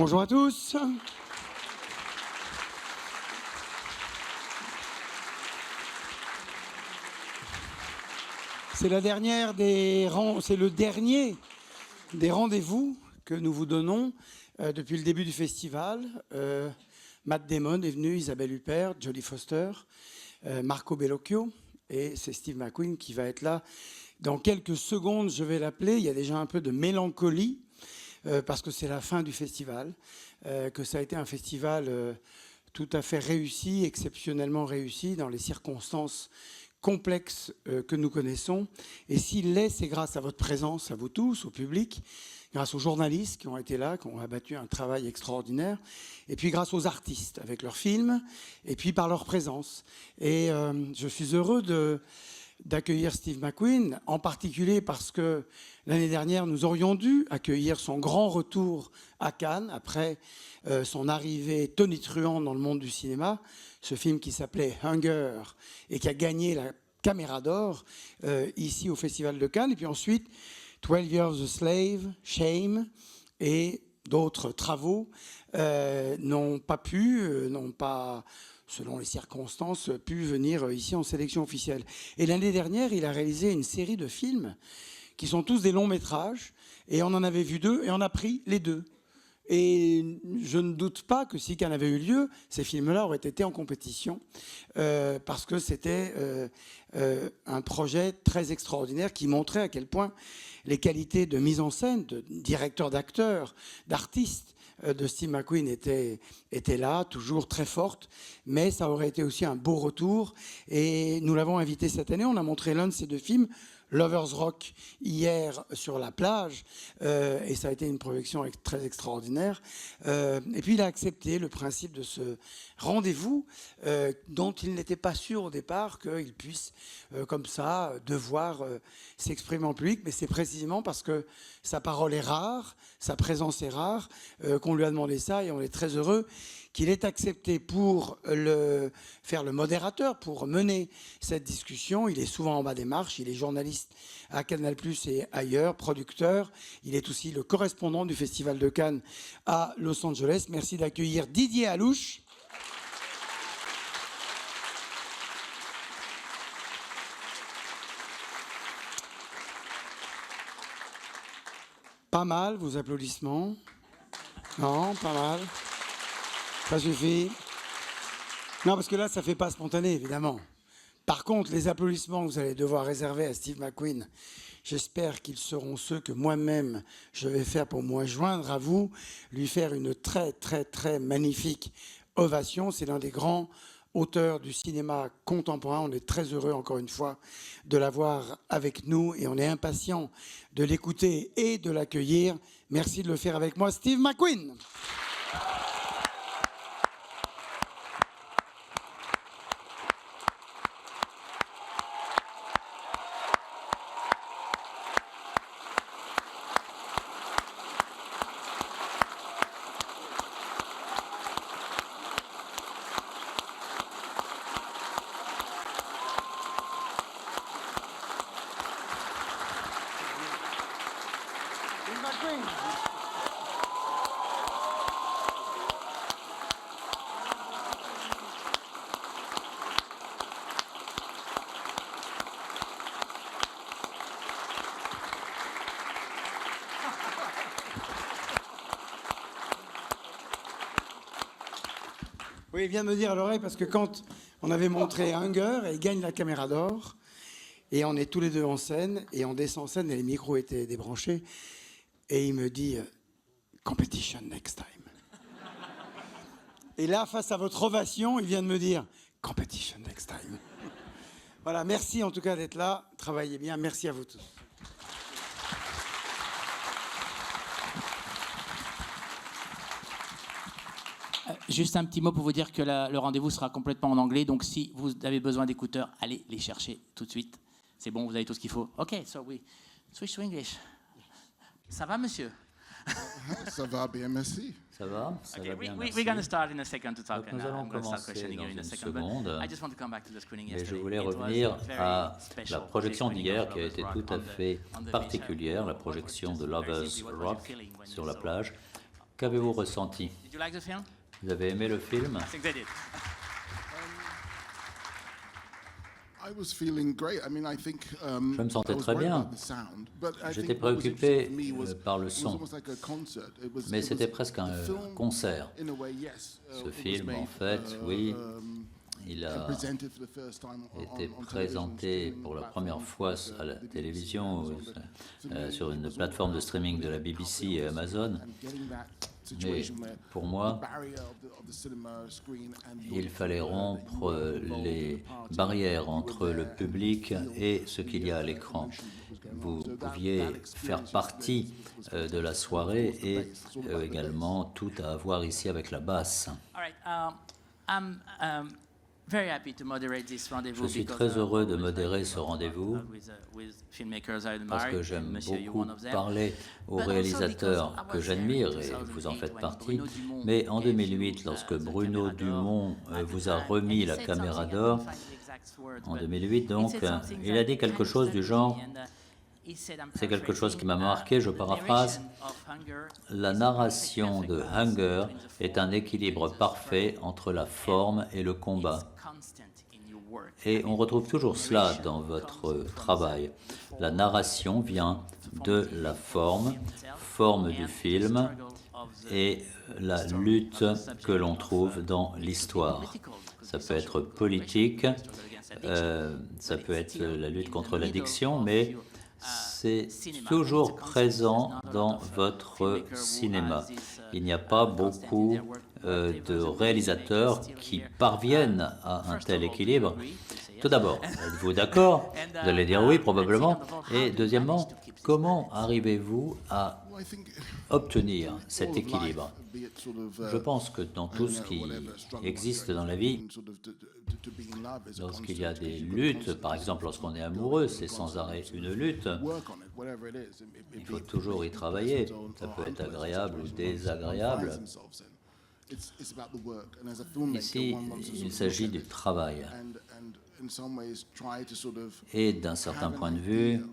Bonjour à tous. C'est la dernière c'est le dernier des rendez-vous que nous vous donnons depuis le début du festival. Matt Damon est venu, Isabelle Huppert, Jodie Foster, Marco Bellocchio, et c'est Steve McQueen qui va être là. Dans quelques secondes, je vais l'appeler. Il y a déjà un peu de mélancolie parce que c'est la fin du festival, que ça a été un festival tout à fait réussi, exceptionnellement réussi dans les circonstances complexes que nous connaissons. Et s'il l'est, c'est grâce à votre présence, à vous tous, au public, grâce aux journalistes qui ont été là, qui ont abattu un travail extraordinaire, et puis grâce aux artistes avec leurs films, et puis par leur présence. Et je suis heureux d'accueillir Steve McQueen, en particulier parce que l'année dernière, nous aurions dû accueillir son grand retour à Cannes, après son arrivée tonitruante dans le monde du cinéma, ce film qui s'appelait Hunger, et qui a gagné la Caméra d'Or ici au Festival de Cannes, et puis ensuite 12 Years a Slave, Shame, et d'autres travaux n'ont pas, selon les circonstances, pu venir ici en sélection officielle. Et l'année dernière, il a réalisé une série de films qui sont tous des longs métrages, et on en avait vu 2, et on a pris les 2. Et je ne doute pas que si Cannes avait eu lieu, ces films-là auraient été en compétition, parce que c'était un projet très extraordinaire qui montrait à quel point les qualités de mise en scène, de directeur d'acteurs, d'artistes, de Steve McQueen étaient là, toujours très fortes, mais ça aurait été aussi un beau retour. Et nous l'avons invité cette année, on a montré l'un de ces 2 films, Lovers Rock, hier sur la plage, et ça a été une projection très extraordinaire. Et puis il a accepté le principe de ce rendez-vous dont il n'était pas sûr au départ qu'il puisse, comme ça, devoir s'exprimer en public, mais c'est précisément parce que sa parole est rare, sa présence est rare, qu'on lui a demandé ça, et on est très heureux qu'il ait accepté pour faire le modérateur, pour mener cette discussion. Il est souvent en bas des marches, il est journaliste à Canal+ et ailleurs, producteur. Il est aussi le correspondant du Festival de Cannes à Los Angeles. Merci d'accueillir Didier Alouche. Pas mal, vos applaudissements. Non, pas mal. Ça suffit. Non, parce que là, ça ne fait pas spontané, évidemment. Par contre, les applaudissements que vous allez devoir réserver à Steve McQueen, j'espère qu'ils seront ceux que moi-même, je vais faire pour me joindre à vous, lui faire une très, très, très magnifique ovation. C'est l'un des grands auteurs du cinéma contemporain. On est très heureux, encore une fois, de l'avoir avec nous, et on est impatient de l'écouter et de l'accueillir. Merci de le faire avec moi, Steve McQueen. Oui, il vient de me dire à l'oreille, parce que quand on avait montré Hunger, et il gagne la Caméra d'Or, et on est tous les 2 en scène, et on descend en scène, et les micros étaient débranchés, et il me dit « Competition next time ». Et là, face à votre ovation, il vient de me dire « Competition next time ». Voilà, merci en tout cas d'être là, travaillez bien, merci à vous tous. Juste un petit mot pour vous dire que le rendez-vous sera complètement en anglais, donc si vous avez besoin d'écouteurs, allez les chercher tout de suite. C'est bon, vous avez tout ce qu'il faut. OK, so we switch to English. Ça va, monsieur? Ça va bien, merci. Ça va, ça va bien, merci. We're going to start in a second to talk, Donc, nous allons I'm going to start commencer questioning you in dans a une second. seconde. But I just want to come back to the screening Mais je yesterday. voulais It was revenir very à special, la projection the screening d'hier of qui a Lovers été Rock tout à on the- fait on the beach. particulière, la What was projection just de very Lovers simply, what was your Rock feeling when you sur la saw plage. Qu'avez-vous ressenti? Did you like the film? Vous avez aimé le film? I think they did. I was feeling great. I mean, I think Je me sentais I was très worried bien. about the sound, but I J'étais think what was préoccupé interesting for me was par le it was son, almost like a concert. mais It c'était was presque un the film, concert. in a way, yes. Ce it was film, en made, fait, oui, il and a presented for the first time été on présenté television, pour la streaming première fois à la platform, the télévision, BBC, sur une plateforme de streaming de la BBC et Amazon. and getting that Mais situation where pour moi, the barrier of the cinema screen and the il audience, fallait rompre les barrières entre le public et ce qu'il y a à l'écran. Vous pouviez faire partie de la soirée et également tout à voir ici avec la basse. All right. I'm very happy to moderate this rendezvous. Je suis because, très heureux de always modérer like ce to talk rendez-vous with filmmakers I parce admire, que j'aime Monsieur, you're beaucoup one of them. parler aux But also réalisateurs because I que was j'admire there in et vous en 2008 faites when partie. Bruno Dumont Mais en gave 2008, you, lorsque the Bruno Caméra d'Or Dumont at the vous a time, remis and la he said caméra something, I d'or, don't find the exact words, en but 2008 donc, he said something il a dit that quelque kind of chose stuck du with genre, me, and, he said, I'm c'est quelque chose qui m'a paraphrasing, marqué, je the paraphrase, narration of Hunger la is a narration perfect de balance Hunger between the est form un équilibre and the parfait struggle. entre la forme et le combat. It's constant in your work. Et on retrouve toujours cela dans votre travail. La narration vient de la forme du film et la lutte que l'on trouve dans l'histoire. Ça peut être politique, ça peut être la lutte contre l'addiction, mais c'est toujours présent dans votre cinéma. Il n'y a pas beaucoup de réalisateurs qui parviennent à un tel équilibre. Tout d'abord, êtes-vous d'accord? Vous allez dire oui, probablement. Et deuxièmement, comment arrivez-vous à Well, I think obtenir all cet of life, équilibre? be it sort of, Je pense que dans tout ce qui existe dans la vie, sort of to be in love is a lorsqu'il y a constant, des you've got luttes, constant par exemple lorsqu'on est amoureux, c'est sans arrêt une lutte. work on it, whatever it is. Il faut toujours y travailler. Ça peut être agréable ou désagréable. It's about the work, and as a filmmaker, Ici, one wants to sort il of s'agit look du at it travail. and in some ways try to sort of Et d'un certain have an point de vue, idea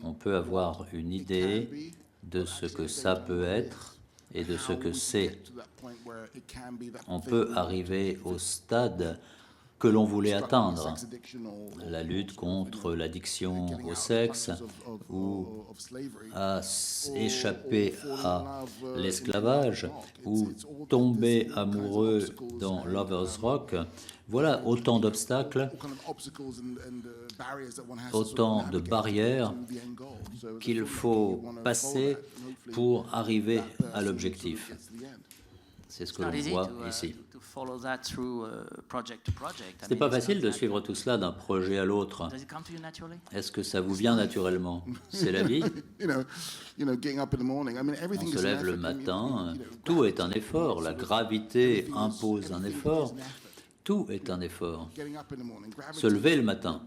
on on peut avoir une idée de ce que ça peut être et de ce que c'est. to that point where it can be that On thing peut arriver au stade que l'on voulait atteindre. sex addiction or La lutte contre l'addiction au sexe ou à échapper à l'esclavage ou tomber amoureux dans Lover's Rock. Voilà autant d'obstacles, autant de barrières qu'il faut passer pour arriver à l'objectif. C'est ce que l'on voit ici. Ce n'est pas facile de suivre tout cela d'un projet à l'autre. Est-ce que ça vous vient naturellement? C'est la vie. On se lève le matin, tout est un effort. La gravité impose un effort. Tout est un effort. Se lever le matin,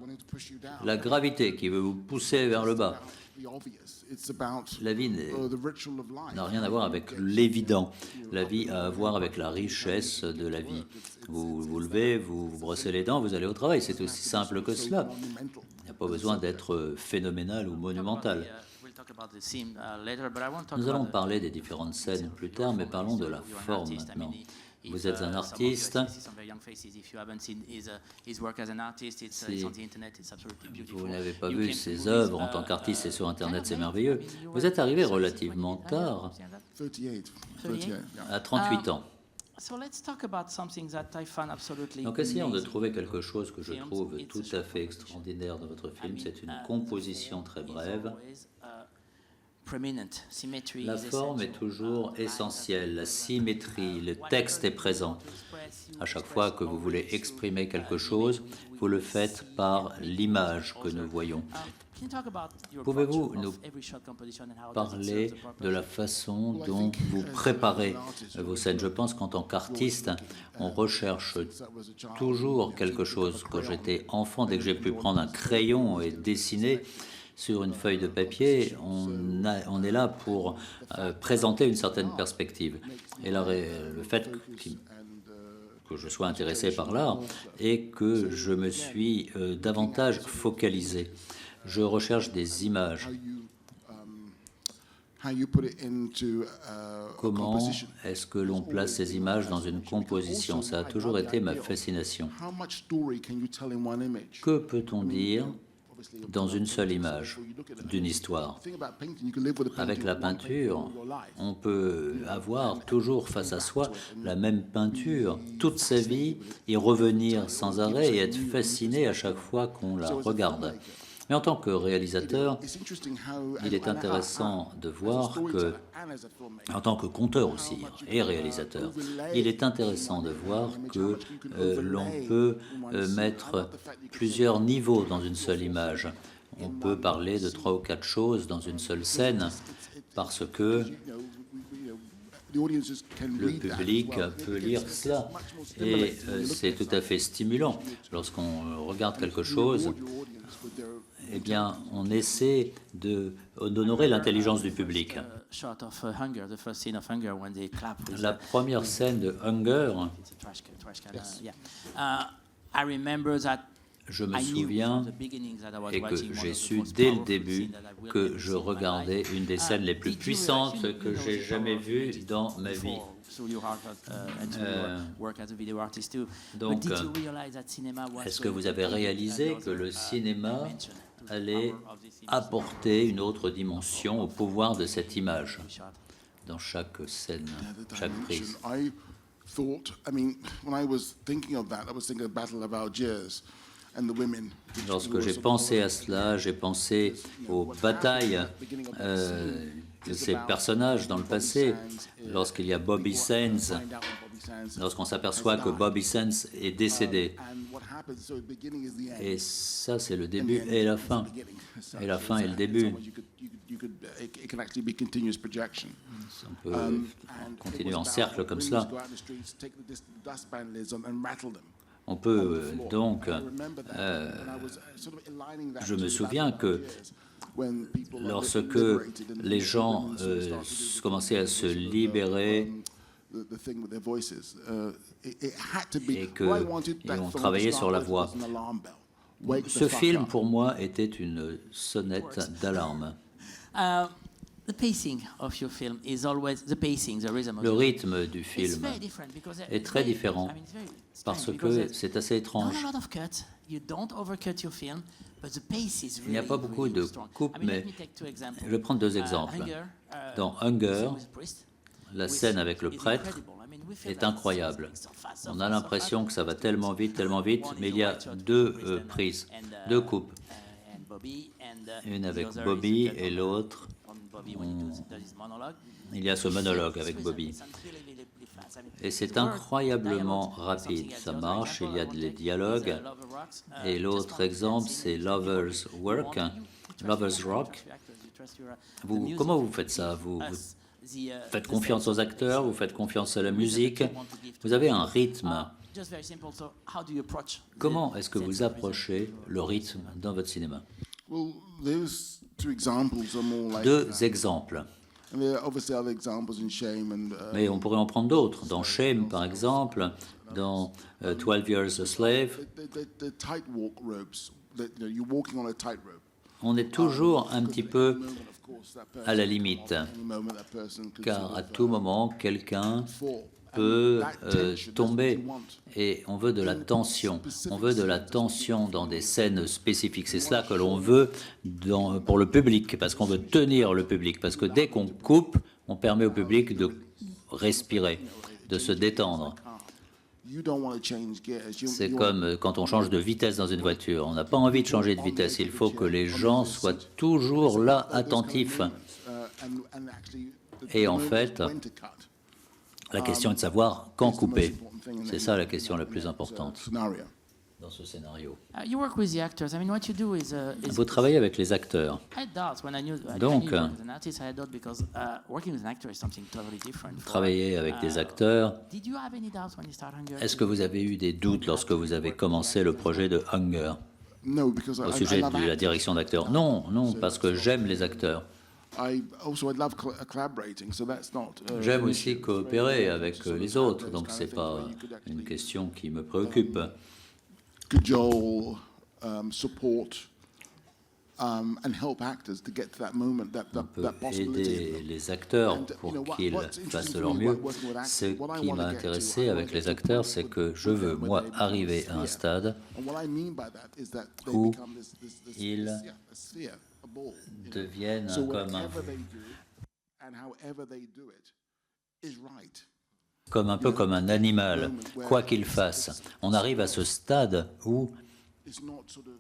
la gravité qui veut vous pousser vers le bas. La vie n'a rien à voir avec l'évident. La vie a à voir avec la richesse de la vie. Vous vous levez, vous vous brossez les dents, vous allez au travail. C'est aussi simple que cela. Il n'y a pas besoin d'être phénoménal ou monumental. Nous allons parler des différentes scènes plus tard, mais parlons de la forme maintenant. Vous êtes un artiste. Si vous n'avez pas vu ses œuvres en tant qu'artiste, et sur Internet, c'est merveilleux. Vous êtes arrivé relativement tard, 38, à 38 ans. Donc Donc essayons de trouver quelque chose que je trouve tout à fait extraordinaire dans votre film. C'est une composition très brève. La forme est toujours essentielle, la symétrie, le texte est présent. À chaque fois que vous voulez exprimer quelque chose, vous le faites par l'image que nous voyons. Pouvez-vous nous parler de la façon dont vous préparez vos scènes? Je pense qu'en tant qu'artiste, on recherche toujours quelque chose. Quand j'étais enfant, dès que j'ai pu prendre un crayon et dessiner sur une feuille de papier, on est là pour présenter une certaine perspective. Et là, le fait que je sois intéressé par l'art est que je me suis davantage focalisé. Je recherche des images. how you put it into a Comment composition. est-ce que l'on place ces images dans une composition? Ça a toujours été ma fascination. How much story can you tell in one image? Que peut-on dire dans une seule image d'une histoire? The thing about painting, you can live with a Avec painting la of one painting peinture, all your life. on peut avoir toujours face à soi la même peinture toute sa vie, y revenir sans arrêt et être fasciné à chaque fois qu'on la regarde. Mais en tant que réalisateur, It's interesting how, il est intéressant de voir que, en tant que conteur aussi et réalisateur, il est intéressant de voir que l'on peut mettre plusieurs niveaux dans une seule image. On peut parler de 3 ou 4 choses dans une seule scène parce que le public peut lire cela. Et c'est tout à fait stimulant. Lorsqu'on regarde quelque chose, eh bien, on essaie d'honorer l'intelligence du public. La première scène de Hunger, je me souviens et que j'ai su dès le début que je regardais une des scènes les plus puissantes que j'ai jamais vues dans ma vie. Donc, est-ce que vous avez réalisé que le cinéma allait apporter une autre dimension au pouvoir de cette image dans chaque scène, chaque prise? I thought, I mean, when I was thinking of that, I was thinking of Battle of Algiers and the women. Lorsque j'ai pensé à cela, j'ai pensé aux batailles de ces personnages dans le passé, lorsqu'il y a Bobby Sands, lorsqu'on s'aperçoit que Bobby Sands est décédé. Et ça, c'est le début et la fin. Et la fin et le début. On peut continuer en cercle comme cela. On peut donc... je me souviens que lorsque les gens commençaient à se libérer et qu'on travaillait sur la voix, ce film pour moi était une sonnette d'alarme. Le rythme du film est très différent parce que c'est assez étrange. Il n'y a pas beaucoup de coupes, mais je vais prendre 2 exemples. Dans Hunger, la scène avec le prêtre est incroyable. On a l'impression que ça va tellement vite, mais il y a 2 prises, 2 coupes. Une avec Bobby et l'autre, il y a ce monologue avec Bobby. Et c'est incroyablement rapide. Ça marche, il y a des dialogues. Et l'autre exemple, c'est Lovers Rock. Comment vous faites ça? Vous faites confiance aux acteurs, vous faites confiance à la musique. Vous avez un rythme. Comment est-ce que vous approchez le rythme dans votre cinéma? 2 exemples. Mais on pourrait en prendre d'autres. Dans Shame, par exemple, dans 12 Years a Slave, on est toujours un petit peu à la limite, car à tout moment, quelqu'un peut tomber et on veut de la tension. On veut de la tension dans des scènes spécifiques. C'est cela que l'on veut pour le public, parce qu'on veut tenir le public, parce que dès qu'on coupe, on permet au public de respirer, de se détendre. C'est comme quand on change de vitesse dans une voiture. On n'a pas envie de changer de vitesse. Il faut que les gens soient toujours là, attentifs. Et en fait, la question est de savoir quand couper. C'est ça la question la plus importante dans ce scénario. Vous travaillez avec les acteurs. Donc, travailler avec des acteurs. Est-ce que vous avez eu des doutes lorsque vous avez commencé le projet de Hunger au sujet de la direction d'acteurs? Non, parce que j'aime les acteurs. J'aime aussi coopérer avec les autres, donc ce n'est pas une question qui me préoccupe. and help actors to get to that moment, that peut possibility. aider les acteurs And, pour you know, qu'ils what's fassent interesting de for leur me mieux. working with Ce actors, what I qui wanna m'a get to, intéressé I avec wanna les get to a acteurs, point c'est with que je veux, them where moi, they become arriver à un sphere. stade And what I mean by that is that they où become this ils yeah, a sphere, a ball. You know? deviennent So comme un, whatever they do and however they do it is right. un peu comme un animal, quoi qu'il fasse. On arrive à ce stade où It's not sort of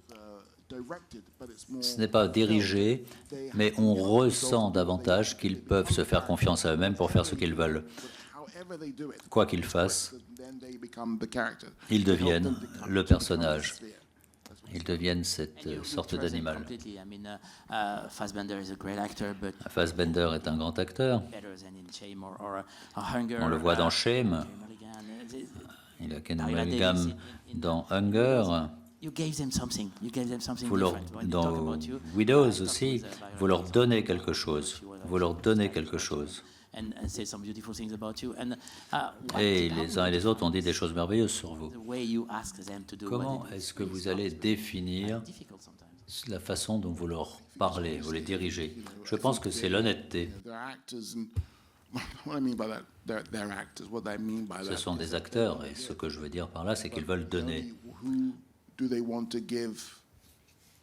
directed, but it's more ce n'est pas dirigé, mais on ressent davantage qu'ils peuvent se faire confiance à eux-mêmes pour faire ce qu'ils veulent. however they do it. Quoi qu'ils fassent, Then they become the character. ils deviennent Help them become- le to become personnage. the sphere. Ils deviennent cette sorte d'animal. Completely. I mean, Fassbender is a great actor, but Fassbender est un grand acteur. better than in Shame or Hunger. On le voit dans Shame. Mulligan. Il a Ken Viola Mulligan Davis in dans Hunger. You gave them something. You gave them something Vous leur, different. When they talk dans about you, Widows talk aussi, with, Viola vous leur Davis, donnez quelque chose. Vous leur donnez quelque chose. and say some beautiful things about you. And what- Et how les do uns et you les autres ont dit define des choses merveilleuses sur vous. the way you ask them to do Comment what they do? est-ce que vous allez définir Difficult sometimes. la façon dont vous leur parlez, vous les dirigez? Je pense que c'est l'honnêteté. They're actors, and what I mean by that, they're actors. What I mean by Ce that, sont des acteurs, et ce que je veux dire par là, c'est qu'ils veulent donner. who do they want to give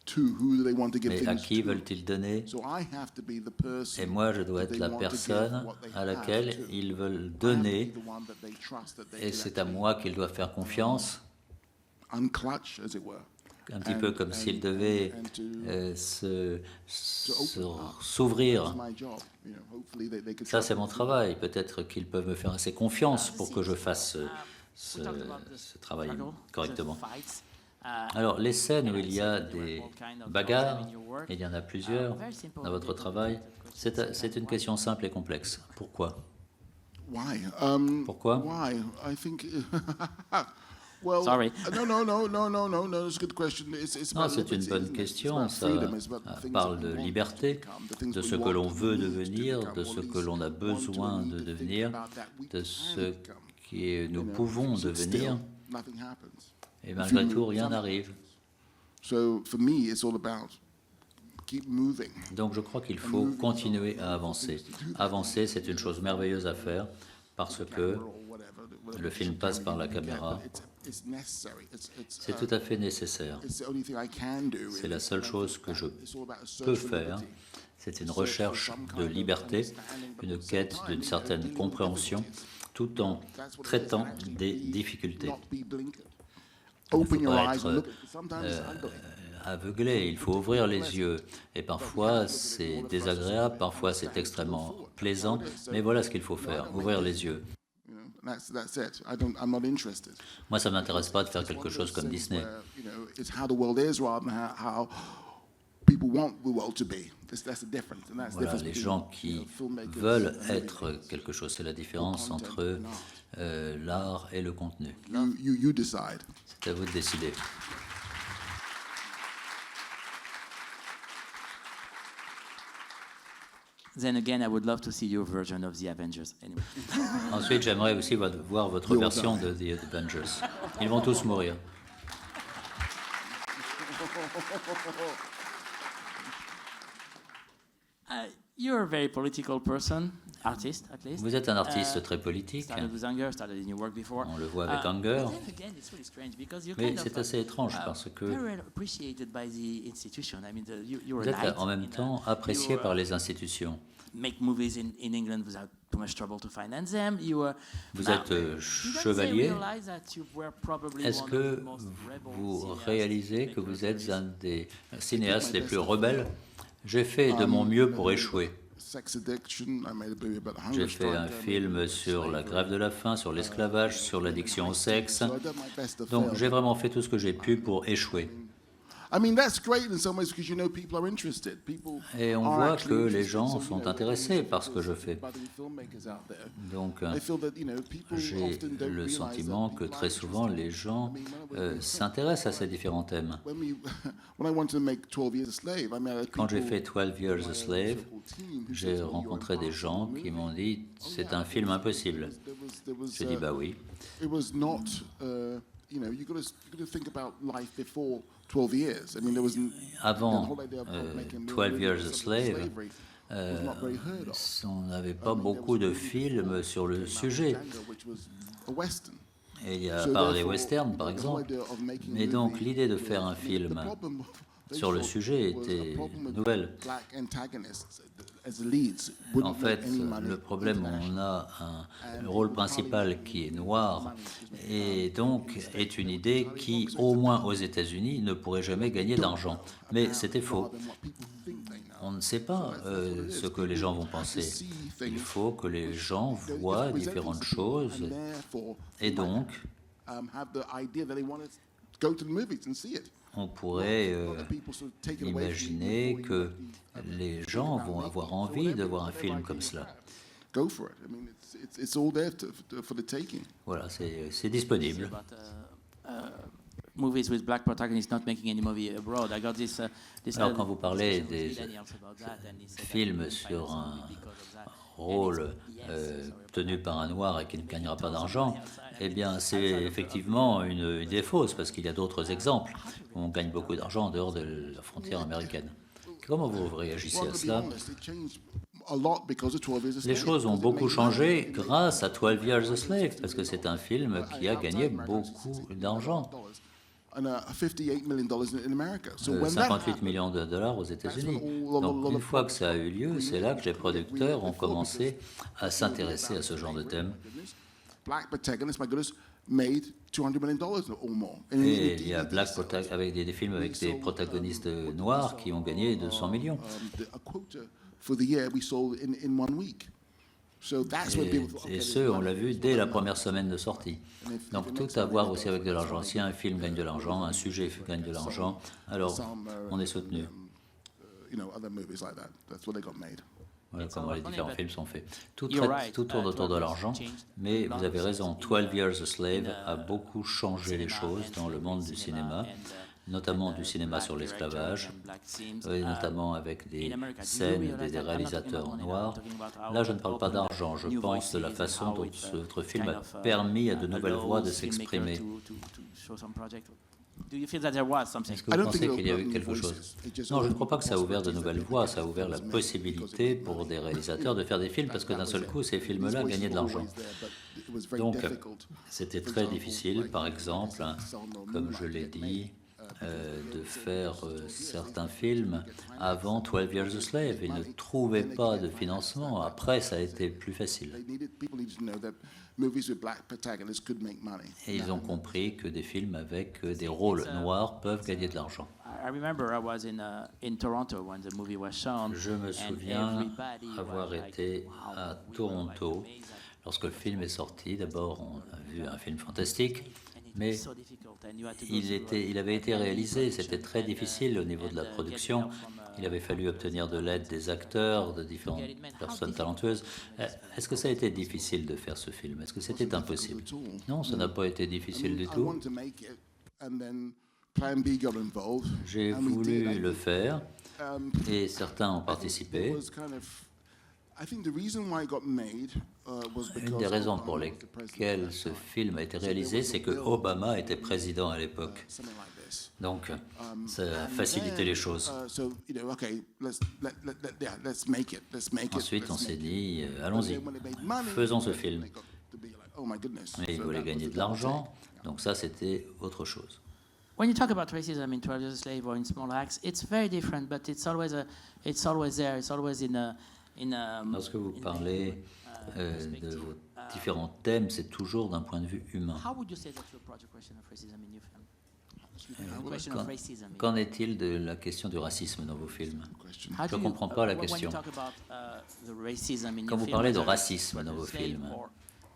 to? Who do they want to give Mais à things qui to? veulent-ils donner? So I have to be the person. Et moi, je dois that être they la want to give personne what they à have laquelle to. ils veulent I have to donner, be the one that they trust, that they et can c'est à actually moi qu'ils doivent faire confiance, unclutch, as it were. un petit peu comme s'ils devaient and to s'ouvrir. It's my job. You know, hopefully they could Ça, trust c'est me. mon travail. Peut-être qu'ils peuvent me faire assez confiance pour que je fasse ce We talked about the ce travail struggle, correctement. the fights. Alors, les scènes où il y a des bagarres, et il y en a plusieurs dans votre travail, c'est une question simple et complexe. Pourquoi? Why? Pourquoi? Why? I think. Well, Sorry. No. It's a good question. It's Non, about c'est une liberty, bonne isn't it? It's question. about Ça freedom. It's about the things parle that de we want liberté, to become, the things de we ce que want l'on to veut need to devenir, become, de or ce at que least l'on a want to besoin need de to think devenir, about that we de can ce become. que nous You know, pouvons sit still, devenir. nothing happens. Et malgré tout, rien n'arrive. So for me, it's all about keep moving. Donc je crois qu'il faut continuer à avancer. Avancer, c'est une chose merveilleuse à faire parce que Or whatever le film passe par la caméra. It's necessary. C'est tout à fait nécessaire. It's the only thing I can do. C'est la seule chose que je It's all about a search peux for faire. liberty. C'est une recherche de liberté, une quête d'une certaine compréhension, tout en traitant des difficultés. Not be blinkered. Il ne Open faut your pas eyes être and look. Sometimes I look. aveuglé, il faut ouvrir les yeux. Et parfois c'est désagréable, parfois c'est extrêmement plaisant, mais voilà ce qu'il faut faire, ouvrir les yeux. You know, that's it. I'm not interested. Moi, ça ne m'intéresse pas de faire quelque chose comme Disney. You know, it's how the world is rather than how people want the world to be. That's the difference, and that's the Voilà, difference les between, gens qui filmmakers veulent and être quelque chose, c'est la différence entre l'art et le contenu. you decide. C'est à vous de décider. Then again, I would love to see your version of the Avengers. Anyway. Ensuite, j'aimerais aussi voir votre version de The Avengers. Ils vont tous mourir. You're a very political person, artist at least. Vous êtes un artiste très politique. Started with Hunger, started in your work before. On le voit avec Hunger. But then again, it's really strange because you're Mais kind of c'est assez étrange parce que very well appreciated by the institution. I mean, you're vous a êtes knight. en même temps apprécié par les institutions. Make movies in England without too much trouble to finance them. Vous Now, êtes did chevalier. they realize that you were probably Est-ce one of que the most rebel vous cineasts réalisez to que make vous a êtes career? un des cinéastes les plus rebelles? J'ai fait de mon mieux pour échouer. Sex addiction. I made a movie about the J'ai hunger fait un strike. film sur la grève de la faim, sur l'esclavage, sur l'addiction au sexe. So I've done my best to Donc fail. j'ai vraiment fait tout ce que j'ai pu pour échouer. I mean, that's great in some ways because you know people are interested. People Et on are voit actually que les interested. gens So, you sont know, intéressés par ce que je fais. by the filmmakers out there. Donc I feel that, you know, people j'ai often don't le realize sentiment that que people très are souvent interested. les gens I mean, when s'intéressent à ces différents thèmes. when I wanted to make 12 Years a Slave, I mean, Quand j'ai people fait 12 Years a Slave, whole team who j'ai said, "Oh, you're rencontré des gens impossible qui movie." m'ont dit c'est un film impossible. There was, J'ai dit bah oui. it was not, you know, you got to think about life before 12 years. I mean, there was Avant the whole idea of making 12 Years a Slave, slavery was not very heard of. on n'avait pas beaucoup de films sur le sujet. Django, which was a western. Et il y a So par les therefore, westerns, par the whole exemple. idea of making a Mais donc movie l'idée de was- faire un the film problem they sur le thought sujet was a était problem with nouvelle. black antagonists as leads En wouldn't fait, make any money le problème, internationally. on a un rôle principal qui est noir, et donc est une idée qui, au moins aux États-Unis, ne pourrait jamais gagner d'argent. Mais c'était faux. Than what people think they know. On ne sait pas ce que les gens vont penser. Il faut que les gens voient différentes choses, And therefore, et donc have the idea that they want to go to the movies and see it. on pourrait People sort of take it away from you imaginer before que you les gens vont avoir envie de voir un film comme cela. go for it. I mean, it's all there for the taking. Voilà, c'est disponible. Movies with black protagonists not making any movie abroad. I got this. Alors, quand vous parlez des films sur un rôle tenu par un noir et qui ne gagnera pas d'argent, eh bien, c'est effectivement une idée fausse, parce qu'il y a d'autres exemples où on gagne beaucoup d'argent en dehors de la frontière américaine. Comment vous réagissez à cela? Les choses ont beaucoup changé grâce à 12 Years a Slave, parce que c'est un film qui a gagné beaucoup d'argent. 58 million in America. So when that 58 millions de dollars aux États-Unis. Donc, une fois que ça a eu lieu, c'est là que les producteurs ont commencé à s'intéresser à ce genre de thème. black protagonist, my goodness, made $200 million or more. Et il y a avec des films avec des protagonistes noirs qui ont gagné 200 millions. A quota for the year we sold in 1 week. So that's when people thought, Et okay, ceux, on l'a vu dès la première semaine de sortie. Donc tout à voir aussi avec de l'argent. Si un film gagne de l'argent, un sujet gagne de l'argent, alors on est soutenu. other movies like that. That's what they got made. Voilà comment les différents films sont faits. Tout You're tourne autour de l'argent, mais vous avez raison, 12 Years a Slave a beaucoup changé les choses dans le monde du cinéma, notamment du cinéma sur l'esclavage, et notamment avec des scènes des réalisateurs noirs. Là, je ne parle pas d'argent, je pense de la façon dont votre film a permis à de nouvelles voix de s'exprimer. Est-ce que vous pensez qu'il y a eu quelque chose? Non, je ne crois pas que ça a ouvert de nouvelles voies, ça a ouvert la possibilité pour des réalisateurs de faire des films, parce que d'un seul coup, ces films-là gagnaient de l'argent. Donc, c'était très difficile, par exemple, comme je l'ai dit, de faire certains films avant 12 Years a Slave. Ils ne trouvaient pas de financement. Après, ça a été plus facile. Et ils ont compris que des films avec des rôles noirs peuvent gagner de l'argent. Je me souviens avoir été à Toronto lorsque le film est sorti. D'abord, on a vu un film fantastique, mais il avait été réalisé. C'était très difficile au niveau de la production. Il avait fallu obtenir de l'aide des acteurs, de différentes personnes talentueuses. Est-ce que ça a été difficile de faire ce film? Est-ce que c'était impossible? Non, ça n'a pas été difficile du tout. J'ai voulu le faire et certains ont participé. Une des raisons pour lesquelles ce film a été réalisé, c'est que Obama était président à l'époque. Donc, ça a facilité les choses. Ensuite, on s'est dit, allons-y, faisons ce film. Et ils voulaient gagner de l'argent, donc ça, c'était autre chose. When you talk about racism in 12 Years a Slave or in Small Axe, it's very different, but it's always there. It's always Lorsque vous parlez de vos différents thèmes, c'est toujours d'un point de vue humain. How would you say that you approach a question of racism in your film? Question of racism. Qu'en est-il de la question du racisme dans vos films? How Je do ne you- comprends pas la when you question. talk about, the racism in Quand your vous film, parlez de whether racisme it's dans vos 12 Years a films, Slave or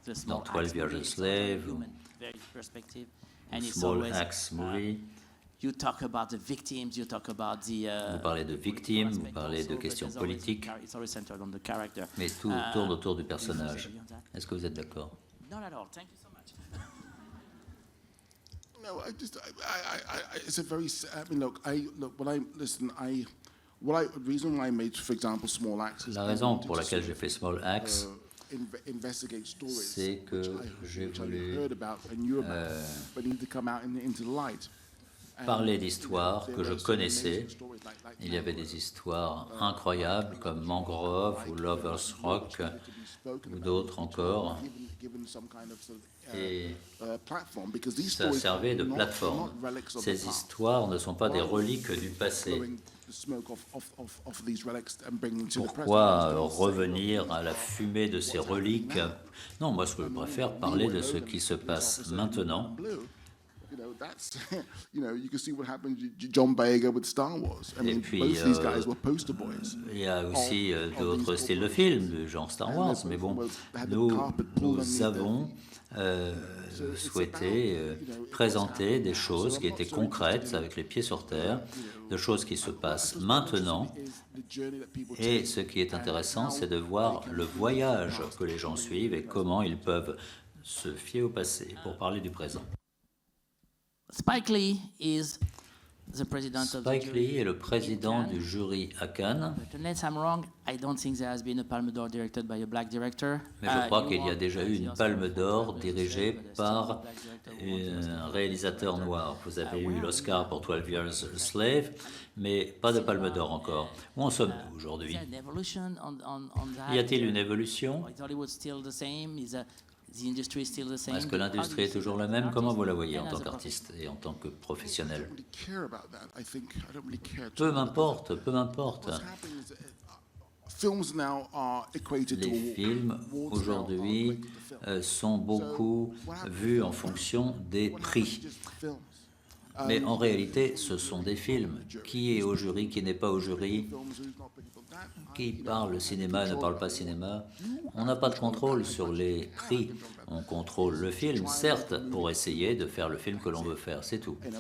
the Small dans 12 Axe Years a movie, it's Slave from a ou human perspective, and it's Small always, Axe Movie, you talk about the victims, you talk about the. vous parlez de victimes, vous parlez de questions politiques, It's always centered on the character. mais tout tourne autour du personnage. Est-ce que vous êtes d'accord? Not at all. Thank you so much. No, it's a very. I mean, look. The reason why I made, for example, Small Axe. La raison pour laquelle j'ai fait Small Axe, investigate stories c'est que j'ai which I voulu heard about and knew about, but need to come out into the light. parler d'histoires que je connaissais. Il y avait des histoires incroyables comme Mangrove ou Lovers Rock ou d'autres encore. Et ça servait de plateforme. Ces histoires ne sont pas des reliques du passé. Pourquoi revenir à la fumée de ces reliques? Non, moi, ce que je préfère, parler de ce qui se passe maintenant. Et puis, il y a aussi d'autres styles de films, du genre Star Wars, mais bon, nous avons souhaité présenter des choses qui étaient concrètes, avec les pieds sur terre, de choses qui se passent maintenant. Et ce qui est intéressant, c'est de voir le voyage que les gens suivent et comment ils peuvent se fier au passé pour parler du présent. Spike Lee is the president of the Spike jury Lee est le in président Cannes. du jury à Cannes, But unless I'm wrong, I don't think there has been a Palme d'Or directed by a black director. mais je crois You qu'il y a won déjà eu the une Oscar palme for d'or Best dirigée Picture, but still par no black director won un réalisateur noir. Vous avez eu l'Oscar pour 12 Years a Slave, mais pas de palme d'or encore. Où en sommes-nous aujourd'hui? Is there an evolution on that? Y a-t-il une évolution? Is Hollywood still the same? Is the industry still the same? Est-ce que l'industrie est toujours la même? Comment vous la voyez en tant qu'artiste et en tant que professionnel? Peu m'importe, peu m'importe. Les films aujourd'hui sont beaucoup vus en fonction des prix. Mais en réalité, ce sont des films. Qui est au jury, qui n'est pas au jury? Qui parle cinéma, ne parle pas cinéma? On n'a pas de contrôle sur les prix. On contrôle le film, certes, pour essayer de faire le film que l'on veut faire, c'est tout. Et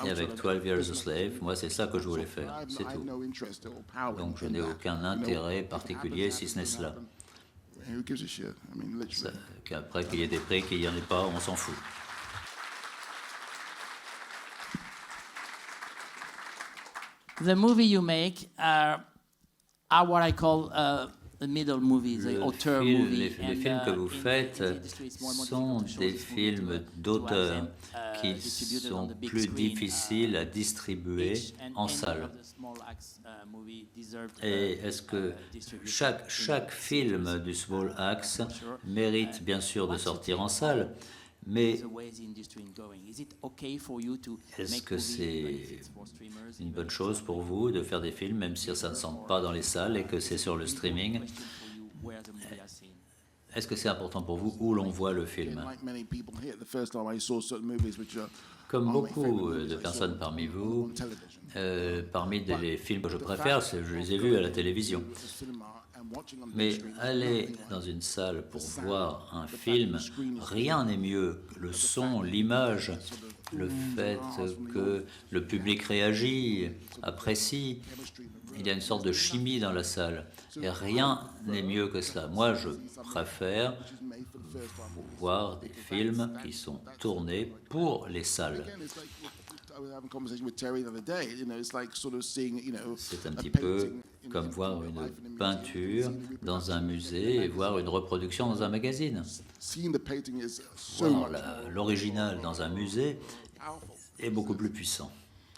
avec 12 Years a Slave, moi, c'est ça que je voulais faire, c'est tout. Donc, je n'ai aucun intérêt particulier si ce n'est cela. Qu'après qu'il y ait des prix, qu'il n'y en ait pas, on s'en fout. The movie you make are what I call the middle movies, the auteur movies. Les films que vous faites sont des films d'auteur qui sont plus difficiles à distribuer en salle. Et est-ce que chaque film du Small Axe mérite bien sûr de sortir en salle, mais est-ce que c'est une bonne chose pour vous de faire des films même si ça ne sort pas dans les salles et que c'est sur le streaming? Est-ce que c'est important pour vous où l'on voit le film? Comme beaucoup de personnes parmi vous, parmi les films que je préfère, je les ai vus à la télévision. Mais aller dans une salle pour voir un film, rien n'est mieux. Le son, l'image, le fait que le public réagit, apprécie. Il y a une sorte de chimie dans la salle. Et rien n'est mieux que cela. Moi, je préfère voir des films qui sont tournés pour les salles. C'est un petit peu comme voir une peinture dans un musée et voir une reproduction dans un magazine. Voir l'original dans un musée est beaucoup plus puissant.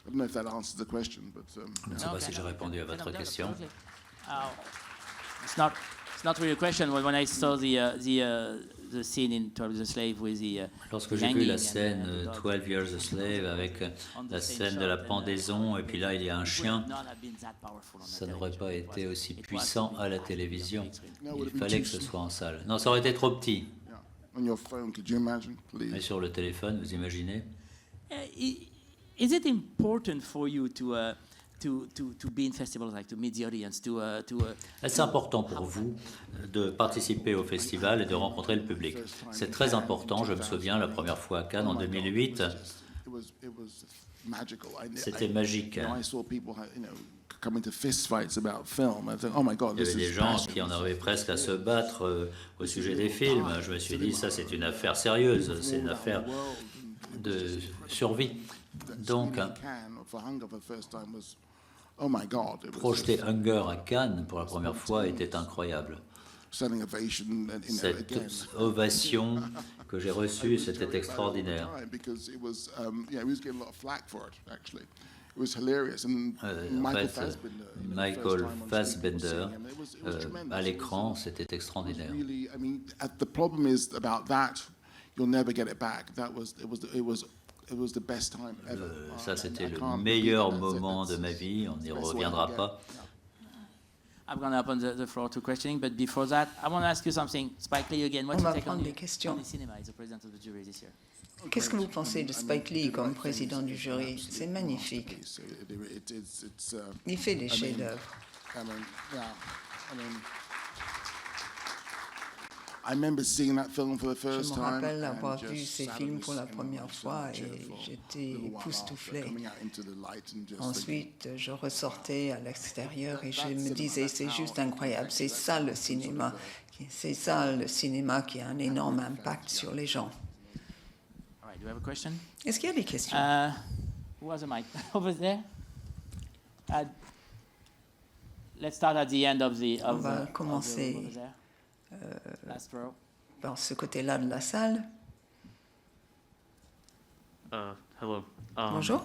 Je ne sais pas si j'ai répondu à votre question. It's not really a question. When I saw the scene in 12 Years a Slave with the lorsque j'ai vu la scène 12 Years a Slave avec la scène de la pendaison et puis là il y a un chien, ça n'aurait pas été aussi puissant à la télévision. Il fallait que ce soit en salle. Non, ça aurait été trop petit. Mais sur le téléphone, vous imaginez? Is it important for you to be in festivals, like to meet the audience, Est-ce important pour vous de participer au festival et de rencontrer le public? C'est très important. Je me souviens la première fois à Cannes en 2008. C'était magique. Il y avait des gens qui en avaient presque à se battre au sujet des films. Je me suis dit, ça c'est une affaire sérieuse, c'est une affaire de survie. Donc, projeter Hunger à Cannes pour la première fois était incroyable. standing ovation, and, Cette again. ovation que j'ai reçue, c'était extraordinaire. Because it was, he was getting a lot of flack for it, actually. It was hilarious. And En Michael fait, Fassbender, Michael first time on Fassbender, screen, it was tremendous. à l'écran, c'était extraordinaire. Really, I mean, the problem is about that, you'll never get it back. It was the best time ever. Ça, c'était I le can't meilleur believe that. moment de ma vie, on n'y best way reviendra to get. pas. I'm going to open the floor to questioning, but before that, I want to ask you something. Spike Lee again. What's On va your take prendre on des questions. the cinema as the president of the jury this year? Qu'est-ce que vous pensez de Spike Lee comme président du jury? C'est magnifique. Il fait des chefs-d'œuvre. I remember seeing that film for the Je first me time. rappelle avoir and vu just ces sat films on pour this, la première fois chair et for a j'étais little while époustouflé. after, coming out into the light and just Ensuite, je ressortais à l'extérieur et je me disais, c'est juste incroyable, c'est ça le cinéma. C'est ça le cinéma qui a un énorme impact sur les gens. All right, do we have a question? Est-ce qu'il y a des questions? Who has a mic? Over there? Let's start at the end of the... On va commencer over there. Last row. par ce côté-là de la salle. Hello. Bonjour.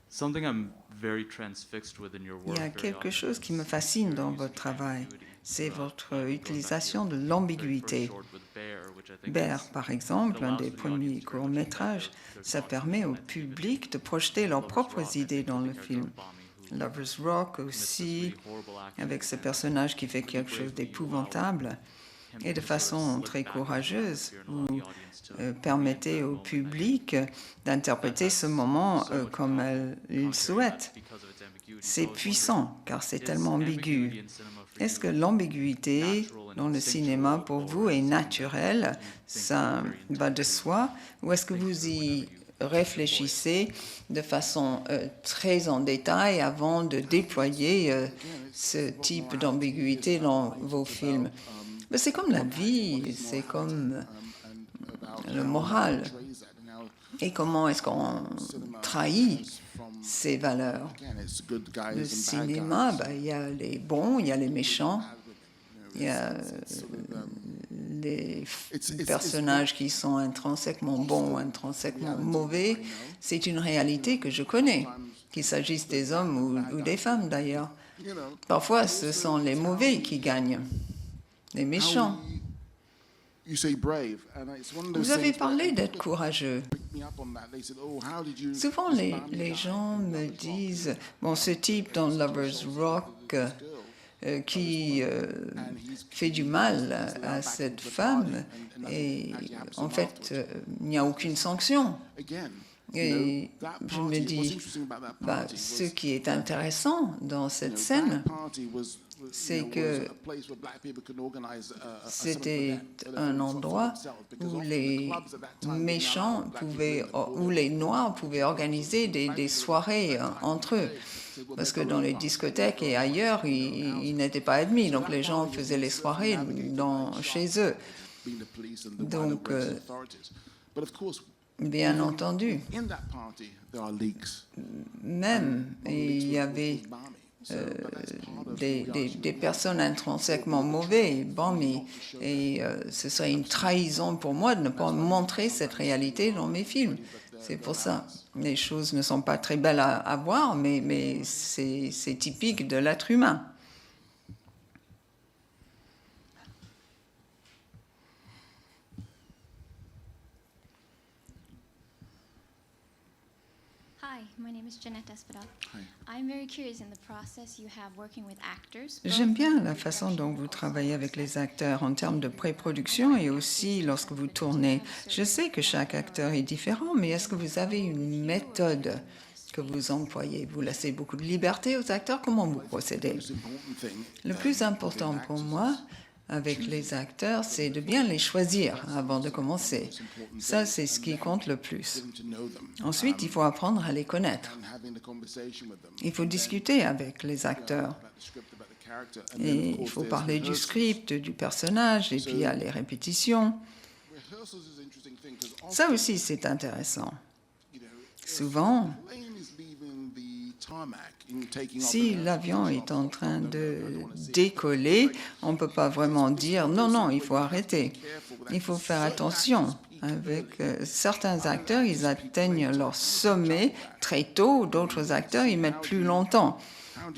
Something I'm very transfixed with in your work. Il y a quelque chose qui me fascine dans votre travail, c'est votre utilisation de l'ambiguïté. Bear, par exemple, un des premiers courts-métrages, ça permet au public de projeter leurs propres idées dans le film. Lovers Rock aussi, avec ce personnage qui fait quelque chose d'épouvantable, et de façon très courageuse, vous permettez au public d'interpréter ce moment comme il souhaite. C'est puissant, car c'est tellement ambigu. Est-ce que l'ambiguïté dans le cinéma, pour vous, est naturelle, ça va de soi, ou est-ce que vous y réfléchissez de façon très en détail avant de déployer ce type d'ambiguïté dans vos films? Mais c'est comme la vie, c'est comme le moral. Et comment est-ce qu'on trahit ces valeurs? Le cinéma, il y a les bons, il y a les méchants, il y a les personnages qui sont intrinsèquement bons ou intrinsèquement mauvais. C'est une réalité que je connais, qu'il s'agisse des hommes ou des femmes d'ailleurs. Parfois, ce sont les mauvais qui gagnent, les méchants. Vous avez parlé d'être courageux. Souvent, les gens me disent, bon, ce type dans Lovers Rock qui fait du mal à cette femme, et en fait, il n'y a aucune sanction. Et je me dis, ce qui est intéressant dans cette scène, c'est que c'était un endroit où les méchants pouvaient, où les noirs pouvaient organiser des soirées entre eux. Parce que dans les discothèques et ailleurs, ils n'étaient pas admis. Donc les gens faisaient les soirées chez eux. Donc, bien entendu, même il y avait des personnes intrinsèquement mauvaises, et ce serait une trahison pour moi de ne pas montrer cette réalité dans mes films. C'est pour ça. Les choses ne sont pas très belles à voir, mais c'est typique de l'être humain. Hi, my name is Jeanette Espedal. I'm very curious in the process you have working with actors. J'aime bien la façon dont vous travaillez avec les acteurs en termes de pré-production et aussi lorsque vous tournez. Je sais que chaque acteur est différent, mais est-ce que vous avez une méthode que vous employez? Vous laissez beaucoup de liberté aux acteurs? Comment vous procédez? Le plus important pour moi avec les acteurs, c'est de bien les choisir avant de commencer. Ça, c'est ce qui compte le plus. Ensuite, il faut apprendre à les connaître. Il faut discuter avec les acteurs. Et il faut parler du script, du personnage, et puis il y a les répétitions. Ça aussi, c'est intéressant. Souvent, Si l'avion est en train de décoller, on ne peut pas vraiment dire non, non, il faut arrêter. Il faut faire attention. Avec certains acteurs, ils atteignent leur sommet très tôt, d'autres acteurs, ils mettent plus longtemps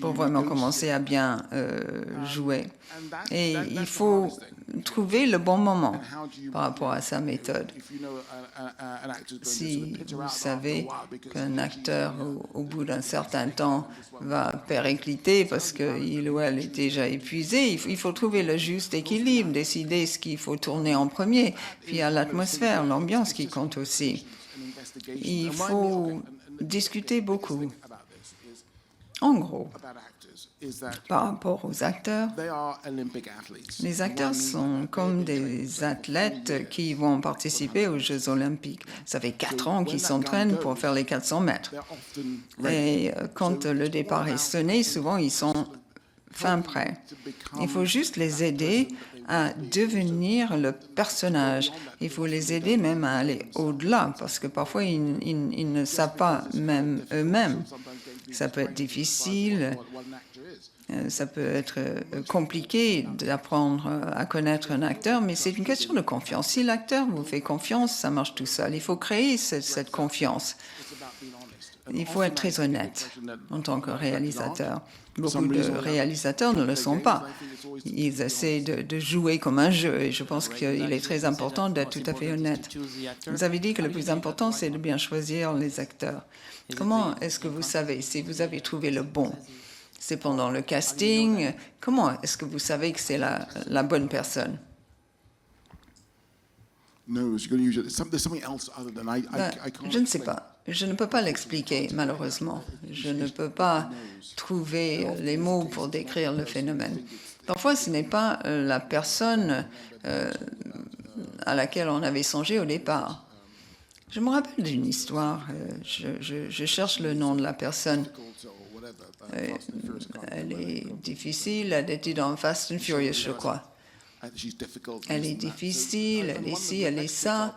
pour vraiment commencer à bien jouer. Et il faut trouver le bon moment par rapport à sa méthode. Si vous savez qu'un acteur, au bout d'un certain temps, va péricliter parce qu'il ou elle est déjà épuisé, il faut trouver le juste équilibre, décider ce qu'il faut tourner en premier, puis il y a l'atmosphère, l'ambiance qui compte aussi. Il faut discuter beaucoup. En gros, par rapport aux acteurs, les acteurs sont comme des athlètes qui vont participer aux Jeux olympiques. Ça fait 4 ans qu'ils s'entraînent pour faire les 400 mètres. Et quand le départ est sonné, souvent ils sont fin prêts. Il faut juste les aider à devenir le personnage. Il faut les aider même à aller au-delà, parce que parfois ils ne savent pas même eux-mêmes. Ça peut être difficile, ça peut être compliqué d'apprendre à connaître un acteur, mais c'est une question de confiance. Si l'acteur vous fait confiance, ça marche tout seul. Il faut créer cette confiance. Il faut être très honnête en tant que réalisateur. Beaucoup de réalisateurs ne le sont pas. Ils essaient de jouer comme un jeu et je pense qu'il est très important d'être tout à fait honnête. Vous avez dit que le plus important, c'est de bien choisir les acteurs. Comment est-ce que vous savez si vous avez trouvé le bon? C'est pendant le casting. Comment est-ce que vous savez que c'est la bonne personne? Je ne sais pas. Je ne peux pas l'expliquer, malheureusement. Je ne peux pas trouver les mots pour décrire le phénomène. Parfois, ce n'est pas la personne à laquelle on avait songé au départ. Je me rappelle d'une histoire. Je cherche le nom de la personne. Elle est difficile. Elle était dans Fast and Furious, je crois. Elle est difficile, elle est ci, elle est ça.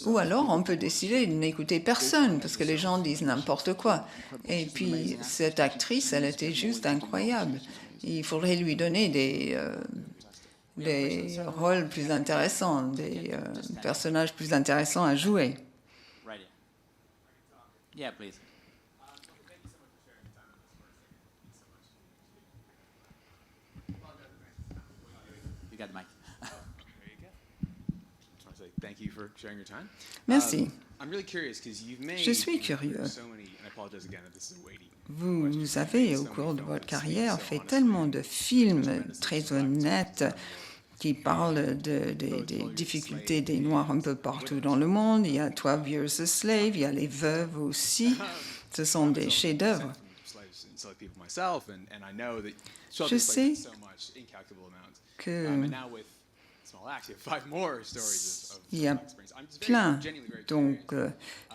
Ou alors, on peut décider de n'écouter personne, parce que les gens disent n'importe quoi. Et puis, cette actrice, elle était juste incroyable. Il faudrait lui donner des rôles plus intéressants, des personnages plus intéressants à jouer. Yeah, please. You got the mic. Merci. Je suis curieux. Vous avez, au cours de votre carrière, fait tellement de films très honnêtes qui parlent des difficultés des Noirs un peu partout dans le monde. Il y a 12 Years a Slave, il y a Les Veuves aussi. Ce sont des chefs-d'œuvre. Je sais qu'il y a plein donc,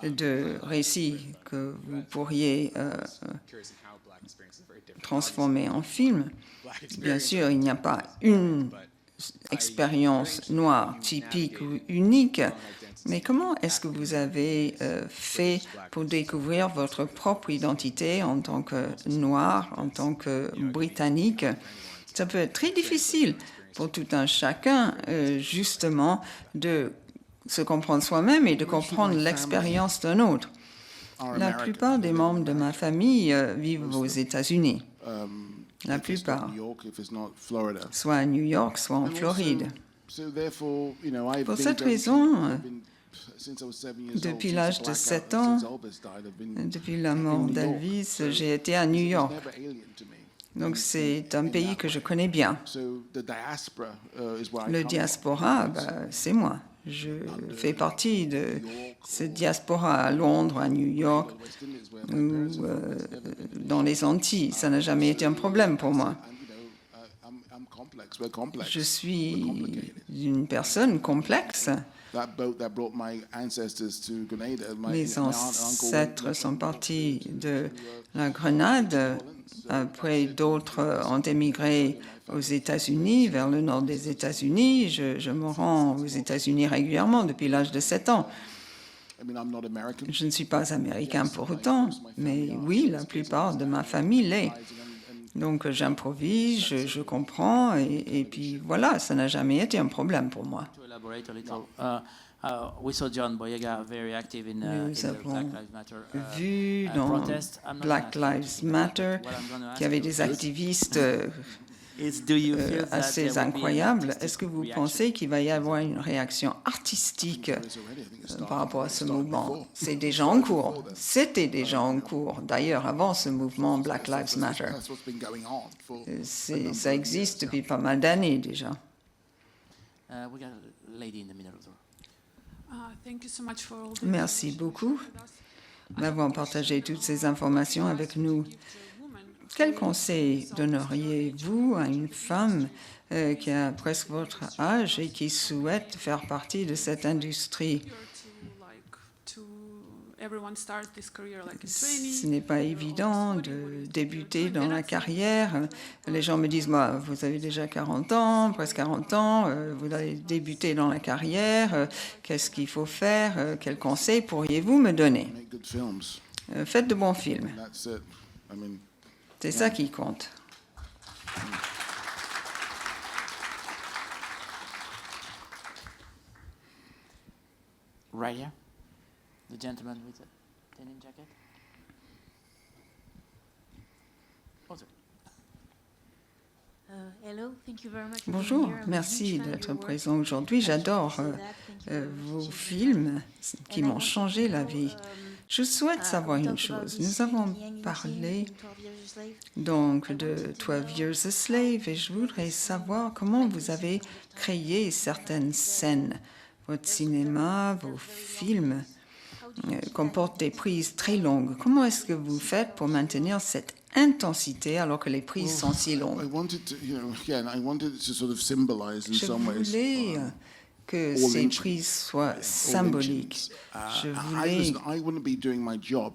de récits que vous pourriez transformer en film. Bien sûr, il n'y a pas une expérience noire typique ou unique, mais comment est-ce que vous avez fait pour découvrir votre propre identité en tant que noir, en tant que britannique? Ça peut être très difficile pour tout un chacun, justement, de se comprendre soi-même et de comprendre l'expérience d'un autre. La plupart des membres de ma famille vivent aux États-Unis. La plupart, soit à New York, soit en Floride. Pour cette raison, depuis l'âge de 7 ans, depuis la mort d'Elvis, j'ai été à New York. Donc c'est un pays que je connais bien. Le diaspora, c'est moi. Je fais partie de cette diaspora à Londres, à New York, ou dans les Antilles. Ça n'a jamais été un problème pour moi. Je suis une personne complexe. Mes ancêtres sont partis de la Grenade. Après, d'autres ont émigré aux États-Unis, vers le nord des États-Unis. Je me rends aux États-Unis régulièrement depuis l'âge de 7 ans. I mean, I'm not American. Je ne suis pas américain pour autant, mais oui, la plupart de ma famille l'est. Donc j'improvise, je comprends, et puis voilà, ça n'a jamais été un problème pour moi. To elaborate a little, we saw John Boyega very active in Nous the Black avons Lives Matter vu dans protest. I'm not Black gonna ask Lives you, Matter what I'm gonna qu'il y avait ask des you activistes is, do you feel that assez there will be an incroyables. artistic Est-ce que vous reaction? pensez qu'il va y avoir une réaction artistique par rapport à ce mouvement? C'est déjà en cours. C'était déjà en cours. D'ailleurs, avant ce mouvement Black Lives Matter. That's what's been going on for Ça existe depuis pas mal d'années déjà. We got a lady in the middle of the room. Thank you so much for all the Merci beaucoup d'avoir partagé toutes ces informations avec nous. Quel conseil donneriez-vous à une femme qui a presque votre âge et qui souhaite faire partie de cette industrie? Ce n'est pas évident de débuter dans la carrière. Les gens me disent, moi, vous avez déjà 40 ans, presque 40 ans, vous allez débuter dans la carrière, qu'est-ce qu'il faut faire? Quels conseils pourriez-vous me donner? make good films. Faites de bons films. That's it. I mean, C'est ça qui compte. Right here, the gentleman with the denim jacket. Oh, sorry. Bonjour, merci d'être présent aujourd'hui. J'adore vos films qui m'ont changé la vie. Je souhaite savoir une chose. Nous avons parlé donc de 12 Years a Slave et je voudrais savoir comment vous avez créé certaines scènes. Votre cinéma, vos films comportent des prises très longues. Comment est-ce que vous faites pour maintenir cette intensité alors que les prises sont si I longues? wanted to, again, I wanted it to sort of symbolize in Je some ways. voulais que all ces ancient, prises soient all symboliques. Je voulais I wouldn't be doing my job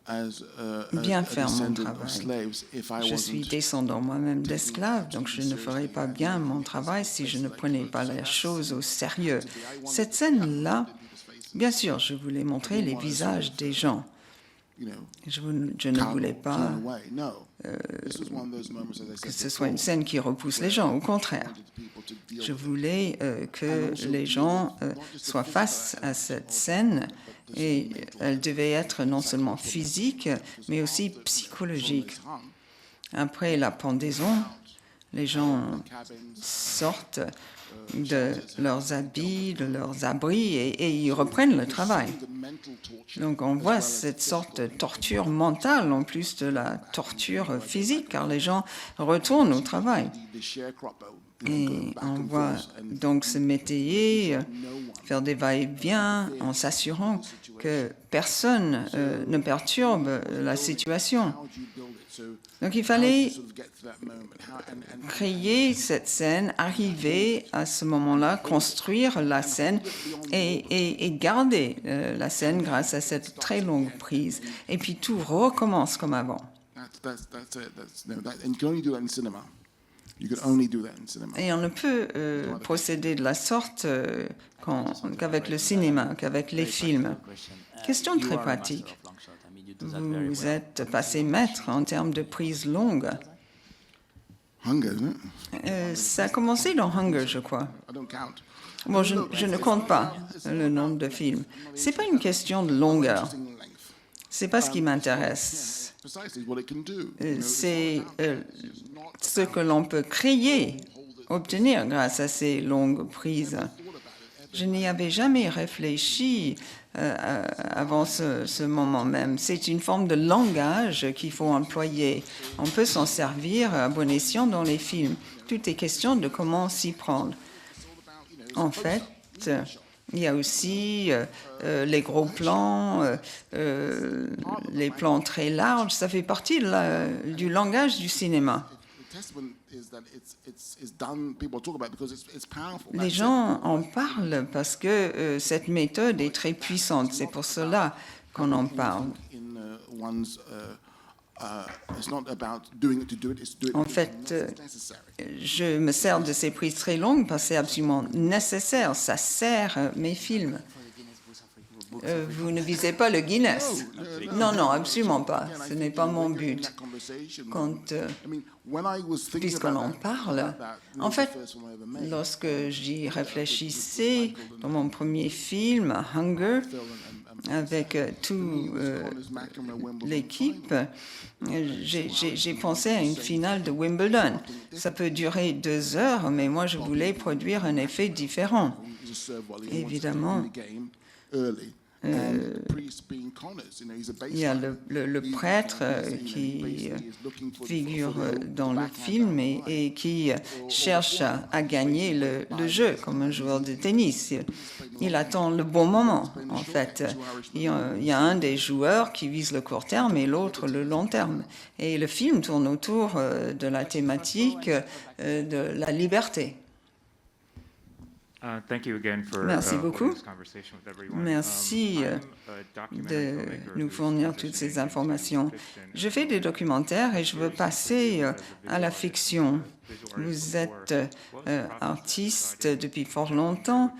as a bien faire mon descendant travail. of slaves if I Je suis wasn't. descendant moi-même d'esclaves, donc je ne ferais pas bien mon travail si je ne prenais pas la chose au sérieux. Cette scène-là, bien sûr, je voulais montrer les visages des gens. You know, Je ne voulais pas turn away. No. This was one of those moments, as I que said ce soit une before, scène qui repousse les gens, au contraire. wanted people to deal Je with it. voulais que les gens soient face à cette scène et elle devait être non seulement physique, mais aussi psychologique. Après la pendaison, les gens sortent de leurs habits, de leurs abris et ils reprennent le travail. The mental torture Donc on voit cette sorte de torture mentale en plus de la torture physique, car les gens retournent au travail. the sharecropper, Et on voit donc ce métayer faire des va-et-vient en s'assurant que personne ne perturbe la situation. how do you build it? So Donc il fallait sort of get to that moment. And créer cette scène, arriver à ce moment-là, construire la scène et garder la scène grâce à cette très longue prise. Et puis tout recommence comme avant. that's it. And you can only do that in cinema. You can only do that in cinema. Et on ne peut procéder de la sorte qu'avec le cinéma, qu'avec les films. Question très pratique. Vous êtes passé maître en termes de prise longue. Hunger, isn't it? Ça a commencé dans Hunger, je crois. I don't count. Bon, je ne compte pas le nombre de films. C'est pas une question de longueur. Interesting length. C'est pas ce qui m'intéresse. Precisely what it can do. C'est ce que l'on peut créer, obtenir grâce à ces longues prises. Je n'y avais jamais réfléchi avant ce moment même. C'est une forme de langage qu'il faut employer. On peut s'en servir à bon escient dans les films. Tout est question de comment s'y prendre. En fait, il y a aussi les gros plans, les plans très larges. Ça fait partie du langage du cinéma. The testament is that it's done. People talk about it because it's powerful. Les gens en parlent parce que cette méthode est très puissante. C'est pour cela qu'on en parle. In one's, it's not about doing it to do it. It's do it En because fait, it's necessary. je me sers de ces prises très longues parce que c'est absolument nécessaire. Ça sert mes films. Vous ne visez pas le Guinness? Non, non, absolument pas. Ce n'est pas mon but. Puisqu'on en parle, en fait, lorsque j'y réfléchissais dans mon premier film, Hunger, avec toute l'équipe, j'ai pensé à une finale de Wimbledon. Ça peut durer 2 heures, mais moi, je voulais produire un effet différent. Évidemment, il y a le prêtre qui figure dans le film et qui cherche à gagner le jeu comme un joueur de tennis. Il attend le bon moment, en fait. Il y a un des joueurs qui vise le court terme et l'autre le long terme. Et le film tourne autour de la thématique de la liberté. Merci beaucoup. Merci de nous fournir toutes ces informations. Je fais des documentaires et je veux passer à la fiction. Vous êtes artiste depuis fort longtemps.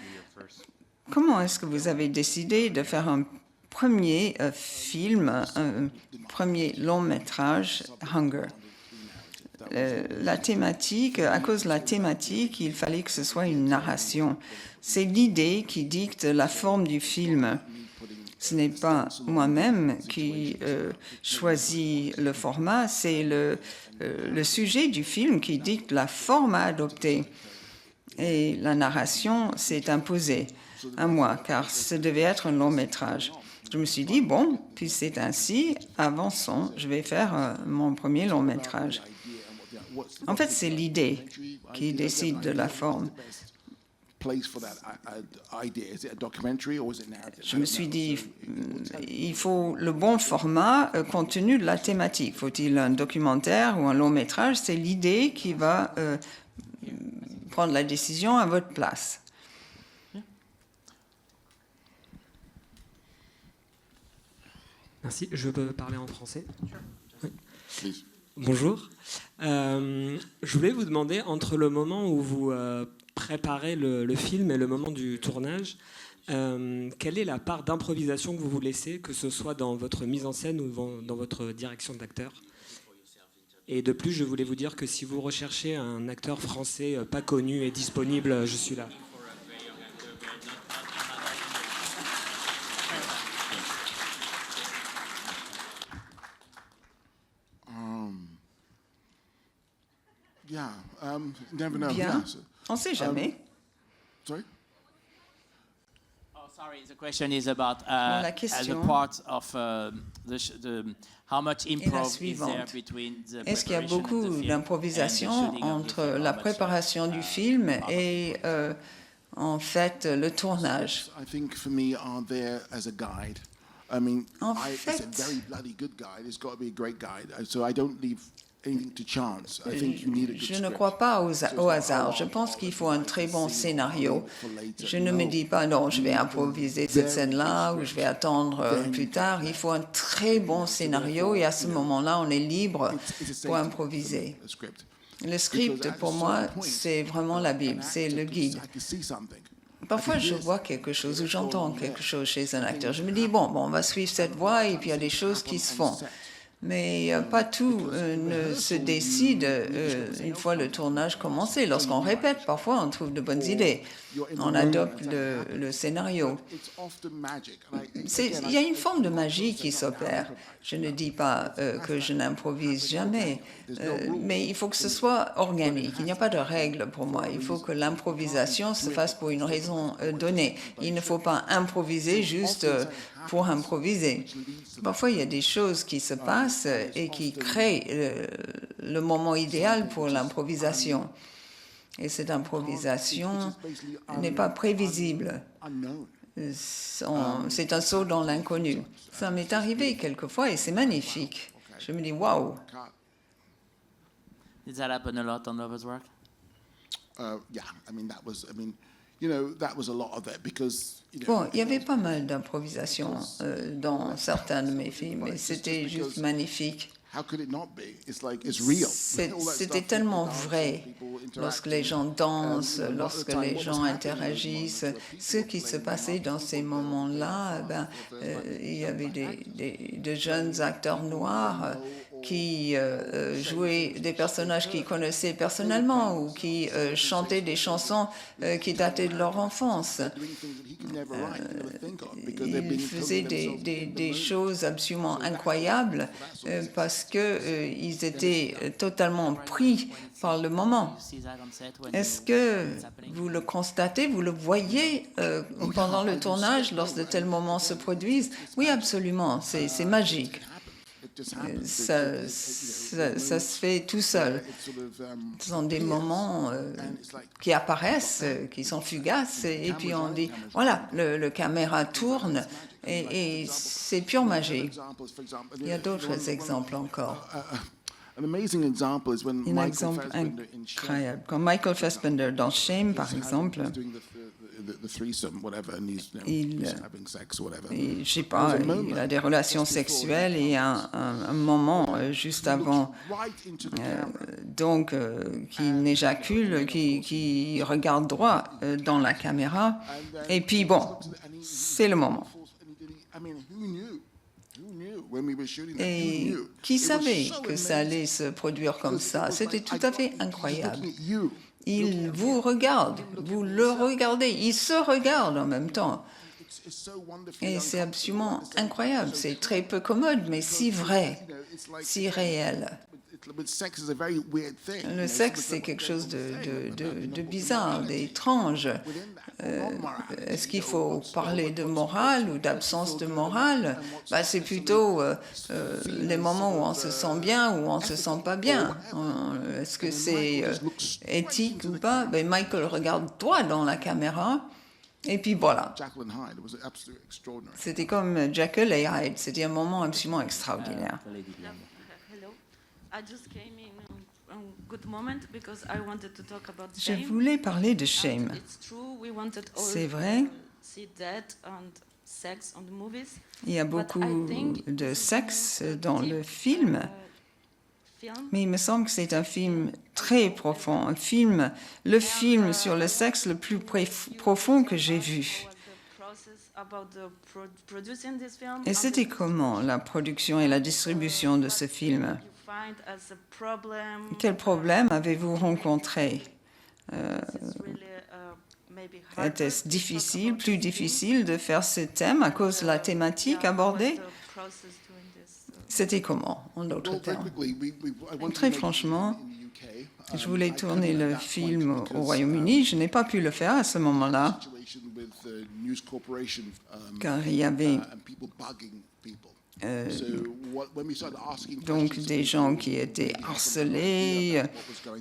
Comment est-ce que vous avez décidé de faire un premier film, un premier long métrage, Hunger? La thématique, à cause de la thématique, il fallait que ce soit une narration. C'est l'idée qui dicte la forme du film. Ce n'est pas moi-même qui choisis le format, c'est le sujet du film qui dicte la forme à adopter. Et la narration s'est imposée à moi, car ce devait être un long métrage. Je me suis dit, bon, puis c'est ainsi, avançons, je vais faire mon premier long métrage. En fait, c'est l'idée qui décide de la forme. Je me suis dit, il faut le bon format compte tenu de la thématique. Faut-il un documentaire ou un long métrage? C'est l'idée qui va prendre la décision à votre place. Merci. Je peux parler en français? Oui. Bonjour. Je voulais vous demander, entre le moment où vous préparez le film et le moment du tournage, quelle est la part d'improvisation que vous vous laissez, que ce soit dans votre mise en scène ou dans votre direction d'acteur? Et de plus, je voulais vous dire que si vous recherchez un acteur français pas connu et disponible, je suis là. Bien, on ne sait jamais. Sorry? Oh, sorry. The question is about La as question a part of how much improv is there suivante. between the Est-ce qu'il y a preparation of the beaucoup film d'improvisation and the shooting of the entre film? la How much, préparation du film et en fait le tournage? I think for me, are there as a guide. I mean, En it's a fait, very bloody good guide. It's got to be a great guide. So I don't leave anything to chance. I think you need a good je ne script. crois pas au hasard. Je pense qu'il faut un très bon scénario. Je ne me dis pas, non, je vais improviser cette scène-là ou je vais attendre plus tard. Il faut un très bon scénario et à ce moment-là, on est libre pour improviser. A script. Le script, pour moi, c'est vraiment la Bible, c'est le guide. I can see something. Parfois, je vois quelque chose ou j'entends quelque chose chez un acteur. Je me dis, bon, on va suivre cette voie et puis il y a des choses qui se font. Mais pas tout ne se décide une fois le tournage commencé. Lorsqu'on répète, parfois, on trouve de bonnes idées. On adopte le scénario. Il y a une forme de magie qui s'opère. Je ne dis pas que je n'improvise jamais, mais il faut que ce soit organique. Il n'y a pas de règle pour moi. Il faut que l'improvisation se fasse pour une raison donnée. Il ne faut pas improviser juste pour improviser. Parfois, il y a des choses qui se passent et qui créent le moment idéal pour l'improvisation. Et cette improvisation n'est pas prévisible. C'est un saut dans l'inconnu. Ça m'est arrivé quelquefois et c'est magnifique. Je me dis, waouh! Did that happen a lot on Lover's Work? Yeah, I mean, that was a lot of it because, Bon, il y avait pas mal d'improvisation dans certains de mes films et c'était juste magnifique. how could it not be? It's like it's real. C'était tellement vrai lorsque les gens dansent, lorsque les gens interagissent. Ce qui se passait dans ces moments-là, il y avait de jeunes acteurs noirs qui jouaient des personnages qu'ils connaissaient personnellement ou qui chantaient des chansons qui dataient de leur enfance. Ils faisaient des choses absolument incroyables parce qu'ils étaient totalement pris par le moment. Est-ce que vous le constatez, vous le voyez pendant le tournage, lorsque de tels moments se produisent? Oui, absolument, c'est magique. Ça se fait tout seul. Ce sont des moments qui apparaissent, qui sont fugaces, et puis on dit, voilà, le caméra tourne, et c'est pure magie. Il y a d'autres exemples encore. Un exemple incroyable. Quand Michael Fassbender, dans Shame, par exemple, je sais pas, il a des relations sexuelles et un moment juste avant, qui n'éjacule, qui regarde droit dans la caméra, et puis bon, c'est le moment. Et qui savait que ça allait se produire comme ça? C'était tout à fait incroyable. Il vous regarde, vous le regardez, il se regarde en même temps. Et c'est absolument incroyable, c'est très peu commode, mais si vrai, si réel. Le sexe, c'est quelque chose de bizarre, d'étrange. Est-ce qu'il faut parler de morale ou d'absence de morale? C'est plutôt les moments où on se sent bien ou on ne se sent pas bien. Est-ce que c'est éthique ou pas? Michael regarde droit dans la caméra. Et puis voilà. C'était comme Jekyll et Hyde. C'était un moment absolument extraordinaire. Je voulais parler de Shame. C'est vrai, il y a beaucoup de sexe dans le film, mais il me semble que c'est un film très profond, le film sur le sexe le plus profond que j'ai vu. Et c'était comment la production et la distribution de ce film? Quel problème avez-vous rencontré? Était-ce difficile, plus difficile de faire ce thème à cause de la thématique abordée? C'était comment, en d'autres termes? Très franchement, je voulais tourner le film au Royaume-Uni. Je n'ai pas pu le faire à ce moment-là, car il y avait donc des gens qui étaient harcelés.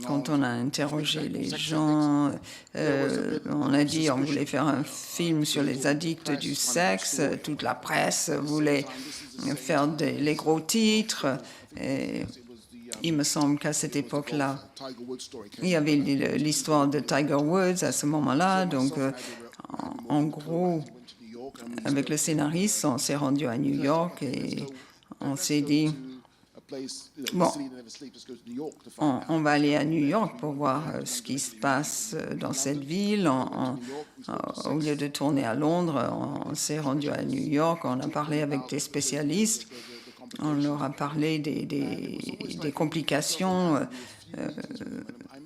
Quand on a interrogé les gens, on a dit on voulait faire un film sur les addicts du sexe. Toute la presse voulait faire les gros titres. Et il me semble qu'à cette époque-là, il y avait l'histoire de Tiger Woods à ce moment-là. Donc, en gros, avec le scénariste, on s'est rendu à New York et on s'est dit, bon, on va aller à New York pour voir ce qui se passe dans cette ville. Au lieu de tourner à Londres, on s'est rendu à New York, on a parlé avec des spécialistes, on leur a parlé des complications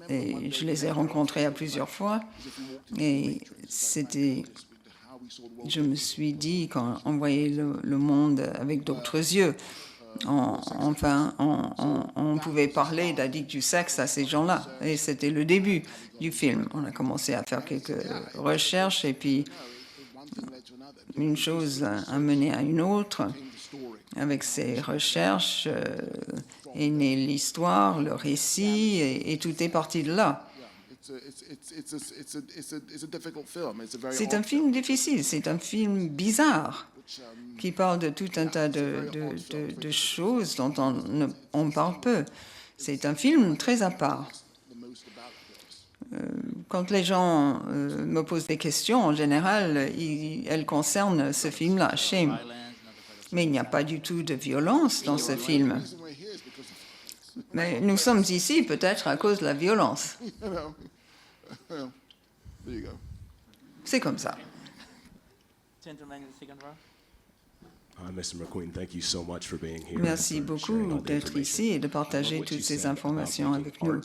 et je les ai rencontrés à plusieurs fois. Et je me suis dit, quand on voyait le monde avec d'autres yeux, on pouvait parler d'addicts du sexe à ces gens-là. Et c'était le début du film. On a commencé à faire quelques recherches et puis une chose a mené à une autre. Avec ces recherches est née l'histoire, le récit et tout est parti de là. C'est un film difficile, c'est un film bizarre qui parle de tout un tas de choses dont on parle peu. C'est un film très à part. Quand les gens me posent des questions, en général, elles concernent ce film-là, Shame. Mais il n'y a pas du tout de violence dans ce film. Mais nous sommes ici peut-être à cause de la violence. There you go. C'est comme ça. Gentleman in the second row. Mr. McQueen, thank you so much for being here. Merci beaucoup d'être ici et de partager toutes ces informations avec nous.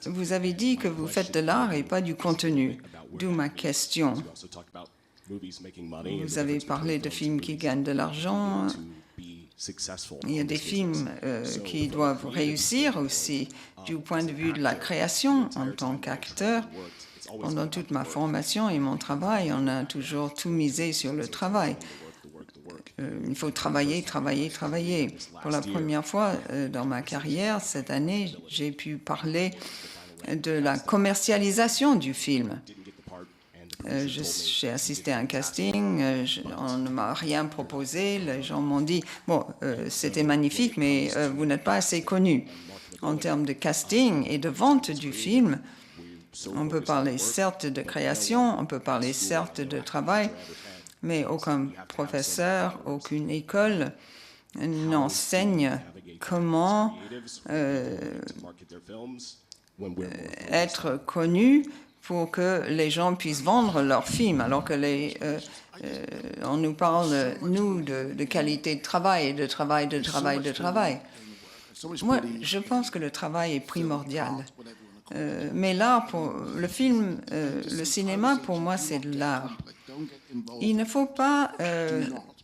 Vous avez dit que vous faites de l'art et pas du contenu, d'où ma question. Vous avez parlé de films qui gagnent de l'argent. Il y a des films qui doivent réussir aussi du point de vue de la création en tant qu'acteur. Pendant toute ma formation et mon travail, on a toujours tout misé sur le travail. Il faut travailler, travailler, travailler. Pour la première fois dans ma carrière, cette année, j'ai pu parler de la commercialisation du film. J'ai assisté à un casting, on ne m'a rien proposé, les gens m'ont dit « Bon, c'était magnifique, mais vous n'êtes pas assez connu. » En termes de casting et de vente du film, on peut parler certes de création, on peut parler certes de travail, mais aucun professeur, aucune école n'enseigne comment être connu pour que les gens puissent vendre leurs films, alors que on nous parle, nous, de qualité de travail, et de travail, de travail, de travail. Moi, je pense que le travail est primordial. Mais l'art, le film, le cinéma, pour moi, c'est de l'art. Il ne faut pas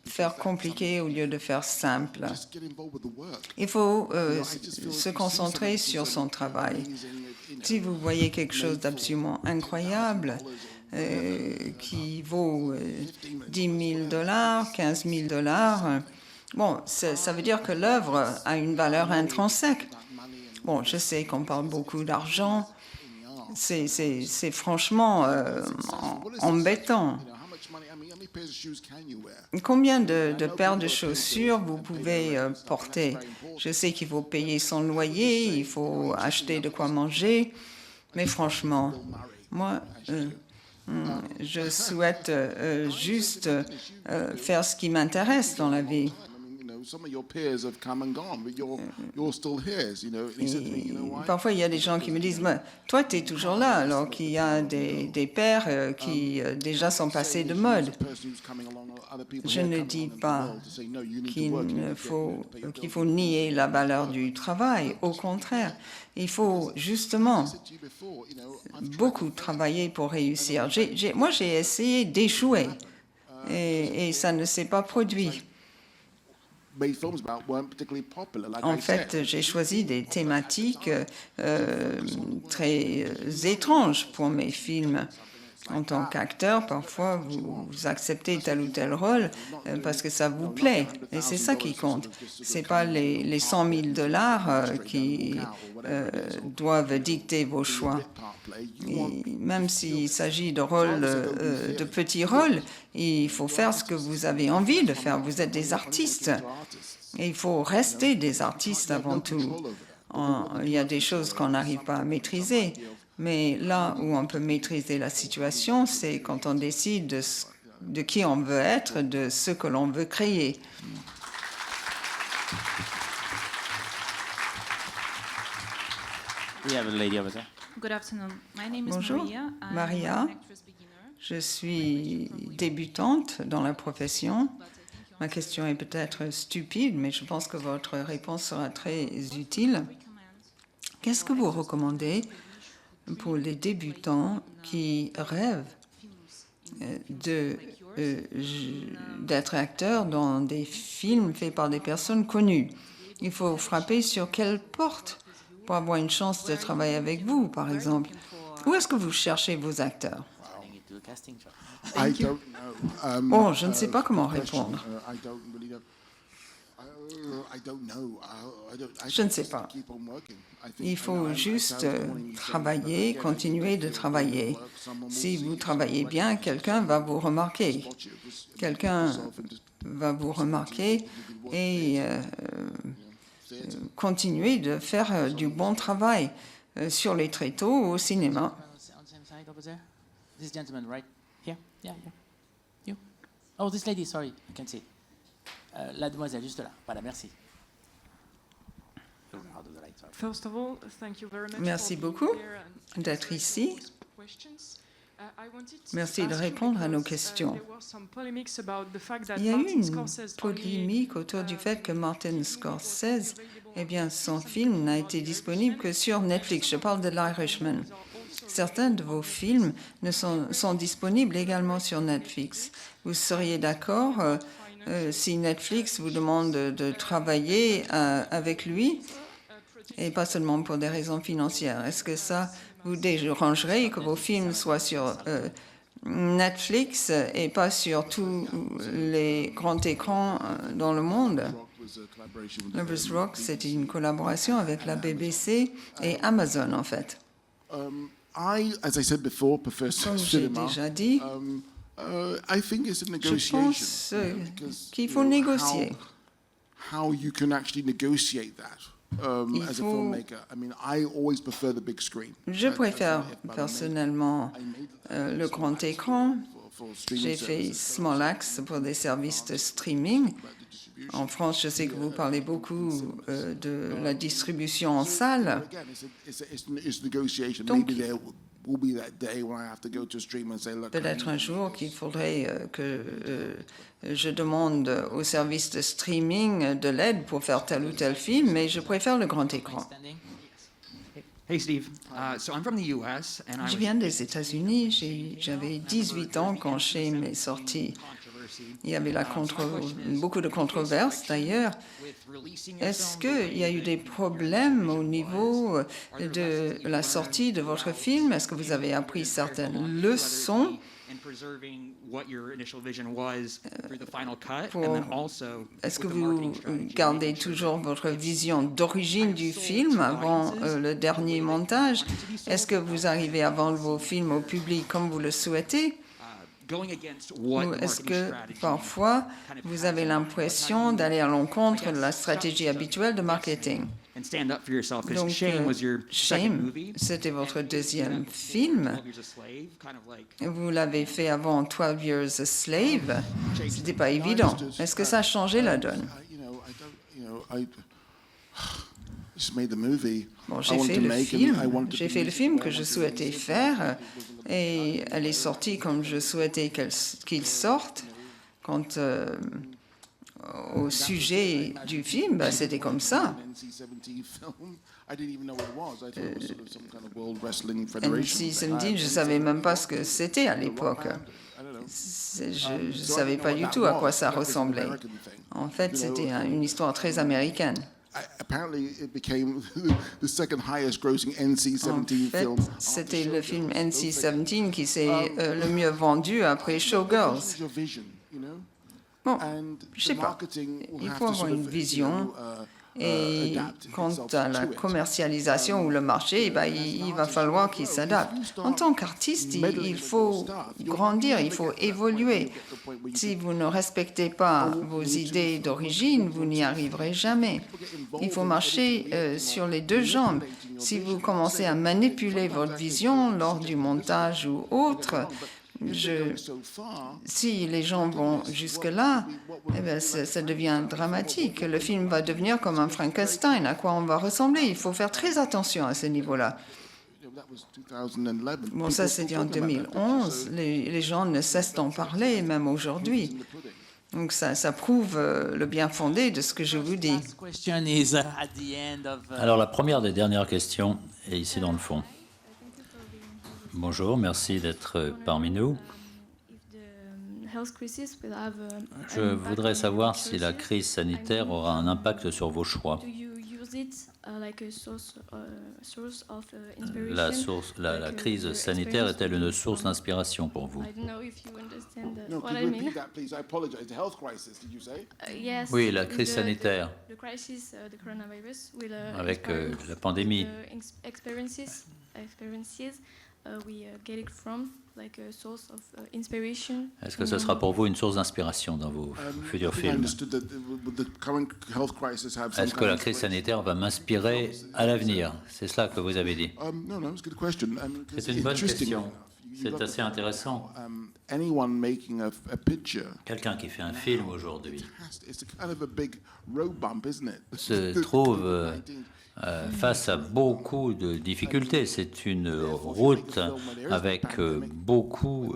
faire compliqué au lieu de faire simple. Il faut se concentrer sur son travail. Si vous voyez quelque chose d'absolument incroyable qui vaut 10 000 $, 15 000 $, bon, ça veut dire que l'œuvre a une valeur intrinsèque. Bon, je sais qu'on parle beaucoup d'argent. C'est franchement embêtant. Combien de paires de chaussures vous pouvez porter? Je sais qu'il faut payer son loyer, il faut acheter de quoi manger, mais franchement, moi, je souhaite juste faire ce qui m'intéresse dans la vie. Parfois, il y a des gens qui me disent « Toi, tu es toujours là », alors qu'il y a des pères qui déjà sont passés de mode. Je ne dis pas qu'il faut nier la valeur du travail. Au contraire, il faut justement beaucoup travailler pour réussir. Moi, j'ai essayé d'échouer et ça ne s'est pas produit. En fait, j'ai choisi des thématiques très étranges pour mes films. En tant qu'acteur, parfois, vous acceptez tel ou tel rôle parce que ça vous plaît. Et c'est ça qui compte. Ce n'est pas les 100 000 $ qui doivent dicter vos choix. Et même s'il s'agit de rôles, de petits rôles, il faut faire ce que vous avez envie de faire. Vous êtes des artistes. Et il faut rester des artistes avant tout. Il y a des choses qu'on n'arrive pas à maîtriser. Mais là où on peut maîtriser la situation, c'est quand on décide de qui on veut être, de ce que l'on veut créer. We have a lady over there. Good afternoon. My name is Bonjour, Maria. I'm Maria. an actress beginner. Je suis débutante dans la profession. Ma question est peut-être stupide, mais je pense que votre réponse sera très utile. Qu'est-ce que vous recommandez pour les débutants qui rêvent d'être acteurs dans des films faits par des personnes connues? Il faut frapper sur quelle porte pour avoir une chance de travailler avec vous, par exemple? Où est-ce que vous cherchez vos acteurs? Oh, je ne sais pas comment répondre. Je ne sais pas. Il faut juste travailler, continuer de travailler. Si vous travaillez bien, quelqu'un va vous remarquer. Quelqu'un va vous remarquer et continuer de faire du bon travail sur les tréteaux au cinéma. This gentleman, right here? Yeah, yeah. You? Oh, this lady, sorry, I can see. La demoiselle, juste là. Voilà, merci. Out of the light. First of all, thank you very much Merci for being beaucoup here and d'être answering ici. all those questions. I wanted to Merci de ask you répondre à nos because, questions. there were some polemics about the fact that Il y a eu Martin une Scorsese only, polémique autour du fait que Martin Scorsese, eh bien, son film n'a été disponible que sur Netflix. Je parle de l'Irishman. Certains de vos films sont disponibles également sur Netflix. Vous seriez d'accord si Netflix vous demande de travailler avec lui, et pas seulement pour des raisons financières? Est-ce que ça vous dérangerait que vos films soient sur Netflix et pas sur tous les grands écrans dans le monde? Lovers Rock, c'était une collaboration avec la BBC et Amazon, en fait. As I said before, prefer Comme j'ai cinema. déjà dit, I think it's a je negotiation. pense because, qu'il you faut know, négocier. how you can actually negotiate that Il as a faut- filmmaker. I mean, I always prefer the big screen. Je préfère If I personnellement le grand écran. for streaming J'ai fait services. Small Axe pour des services de streaming. En France, je sais que vous parlez beaucoup de la distribution en salle. Again, it's negotiation. Donc, Maybe there will be that day when I have to go to a stream and say, look, Peut-être un jour qu'il faudrait que je demande au service de streaming de l'aide pour faire tel ou tel film, mais je préfère le grand écran. Hey, Steve. So I'm from the U.S. and I Je was viens des États-Unis, j'avais 18 ans quand film est sorti. Il y avait beaucoup de controverses d'ailleurs. Est-ce qu'il y a eu des problèmes au niveau de la sortie de votre film? Est-ce que vous avez appris certaines leçons and preserving what your initial vision was through the final cut, pour- and then also Est-ce que with the vous marketing strategy, gardez making sure toujours votre vision d'origine du film avant le dernier montage? Est-ce que vous arrivez à vendre vos films au public comme vous le souhaitez? going against what Ou the est-ce marketing que strategy parfois vous avez l'impression d'aller à l'encontre de la stratégie habituelle de marketing? and stand up for yourself? Because Donc, Shame was your second Shame, movie. c'était votre deuxième film. 12 Years a Slave, kind of like Vous l'avez fait avant 12 Years a Slave. C'était pas évident. Est-ce que ça a changé la donne? I just made the movie. Bon, I j'ai wanted fait to le make, and film. I wanted to J'ai be fait le used film the way que I je wanted to souhaitais be used. faire et elle est sortie comme je souhaitais qu'il sorte. Quant au sujet du film, ben, c'était comme ça. NC-17 film. I didn't even know what it was. I thought it was sort of some kind of World Wrestling Federation. NC-17, je ne savais même pas ce que c'était à l'époque. Je ne savais pas du tout à quoi ça ressemblait. En fait, c'était une histoire très américaine. Apparently, it became the second highest grossing En NC-17 fait, film. c'était le film NC-17 qui s'est le mieux vendu après Showgirls. What is your vision, you know? Bon, And je sais the pas. marketing will Il have faut to avoir sort une of, vision. Et adapt quant itself à la to it. commercialisation ou le marché, eh ben, il va falloir qu'il s'adapte. En tant qu'artiste, il faut grandir, il faut évoluer. Si vous ne respectez pas vos idées d'origine, vous n'y arriverez jamais. Il faut marcher sur les deux jambes. Si vous commencez à manipuler votre vision lors du montage ou autre, si les gens vont jusque-là, eh bien, ça devient dramatique. Le film va devenir comme un Frankenstein. À quoi on va ressembler? Il faut faire très attention à ce niveau-là. Bon, ça, c'était en 2011. Les gens ne cessent d'en parler, même aujourd'hui. Donc, ça prouve le bien fondé de ce que je vous dis. Question is at the end of, Alors la première des dernières questions est ici dans le fond. Bonjour, merci d'être parmi nous. Je voudrais savoir si la crise sanitaire aura un impact sur vos choix. La crise sanitaire est-elle une source d'inspiration pour vous? No, could you repeat that, please? I apologize. The health crisis, did you say? Oui, la crise sanitaire avec la pandémie. Est-ce que ce sera pour vous une source d'inspiration dans vos futurs films? Est-ce que la crise sanitaire va m'inspirer à l'avenir? C'est cela que vous avez dit. C'est une bonne question. C'est assez intéressant. Anyone making a picture Quelqu'un qui fait un film aujourd'hui it's a kind of a big road bump, isn't it? se trouve face à beaucoup de difficultés. C'est une route avec beaucoup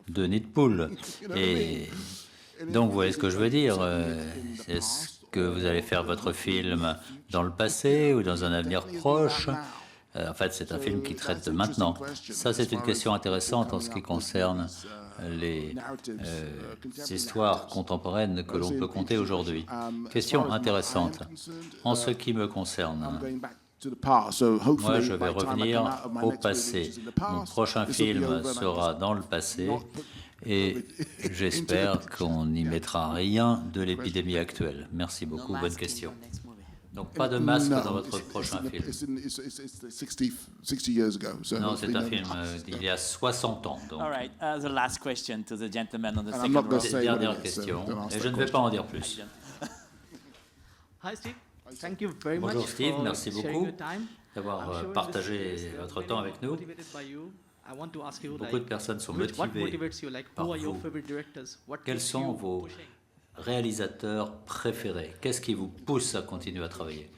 de nids de poules. Et donc, vous voyez ce que je veux dire. Est-ce que vous allez faire votre film dans le passé ou dans un avenir proche? En fait, c'est un film qui traite de maintenant. Ça, c'est une question intéressante en ce qui concerne les histoires contemporaines que l'on peut conter aujourd'hui. Question intéressante. En ce qui me concerne, moi, je vais revenir au passé. Mon prochain film sera dans le passé et j'espère qu'on n'y mettra rien de l'épidémie actuelle. Merci beaucoup. Bonne question. Donc, pas de masque dans votre prochain film. Non, c'est un film d'il y a 60 ans. Donc. All right, the last question to the gentleman on the I'm not second gonna row. say Dernière question, et je ne vais pas en dire plus. Hi Steve, thank you very much. Bonjour Steve, for merci sharing beaucoup your time. d'avoir partagé votre temps avec nous. Motivated by you. I want to ask you, Beaucoup de personnes sont what motivées motivates you? Like, par who are your vous. favorite directors? What Quels keeps sont you vos pushing? réalisateurs préférés? Qu'est-ce qui vous pousse à continuer à travailler?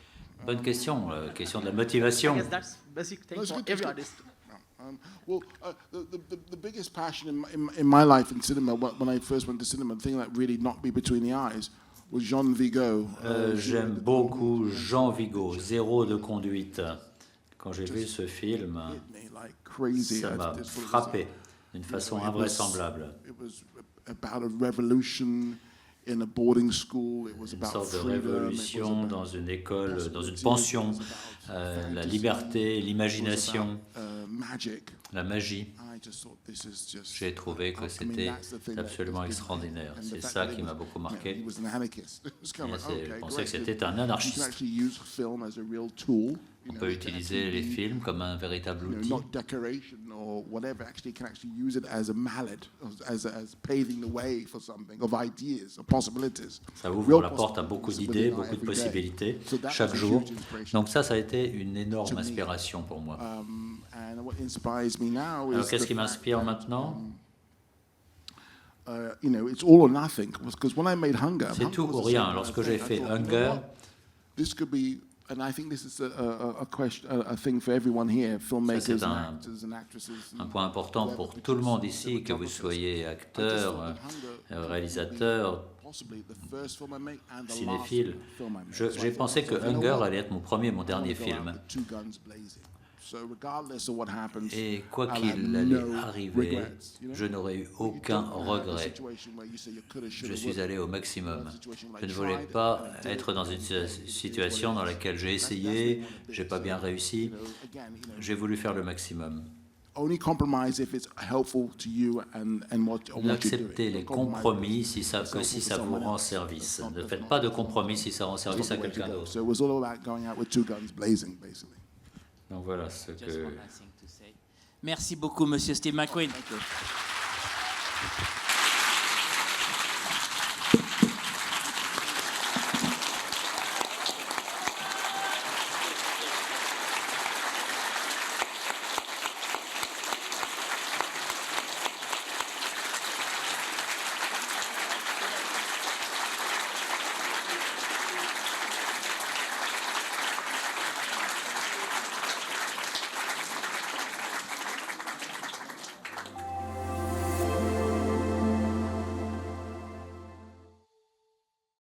Bonne question, question de la motivation. I guess that's basic thing No, it's for good, every it's good. artist. The biggest passion in my life in cinema, when I first went to cinema, the thing that really knocked me between the eyes was Jean Vigo. J'aime beaucoup Jean Vigo, Zéro de conduite. Quand j'ai vu ce film, ça m'a frappé d'une façon invraisemblable. It was about a revolution in a boarding school. It was Une about sorte de freedom. révolution dans une école, dans une pension, la liberté, l'imagination, Magic. la magie. I just thought this is just. J'ai trouvé que c'était absolument extraordinaire. C'est ça qui m'a beaucoup marqué. He was an anarchist. It was kind of like, Je okay, pensais que great. c'était un You can anarchiste. actually use film as a real tool. On peut utiliser les films comme un véritable outil. Not decoration or whatever. Actually, can actually use it as a mallet, as paving the way for something, of ideas, of possibilities. Ça ouvre la porte à beaucoup d'idées, beaucoup de possibilités chaque jour. Donc ça a été une énorme inspiration pour moi. And what inspires me now is Alors qu'est-ce the qui fact m'inspire that, maintenant? it's all or nothing. Because when I made Hunger, C'est tout ou rien. Lorsque j'ai fait Hunger, this could be, and I think this is a question, a thing for everyone here, filmmakers and actors and actresses. un point important pour tout le monde ici, que vous soyez acteur, réalisateur, cinéphile. J'ai pensé que Hunger allait être mon premier et mon dernier film. Et quoi qu'il allait arriver, je n'aurais eu aucun regret. Je suis allé au maximum. Je ne voulais pas être dans une situation dans laquelle j'ai essayé, j'ai pas bien réussi. J'ai voulu faire le maximum. N'acceptez les compromis si ça vous rend service. Ne faites pas de compromis si ça rend service à quelqu'un d'autre. Donc voilà ce que... Merci beaucoup, Monsieur Steve McQueen.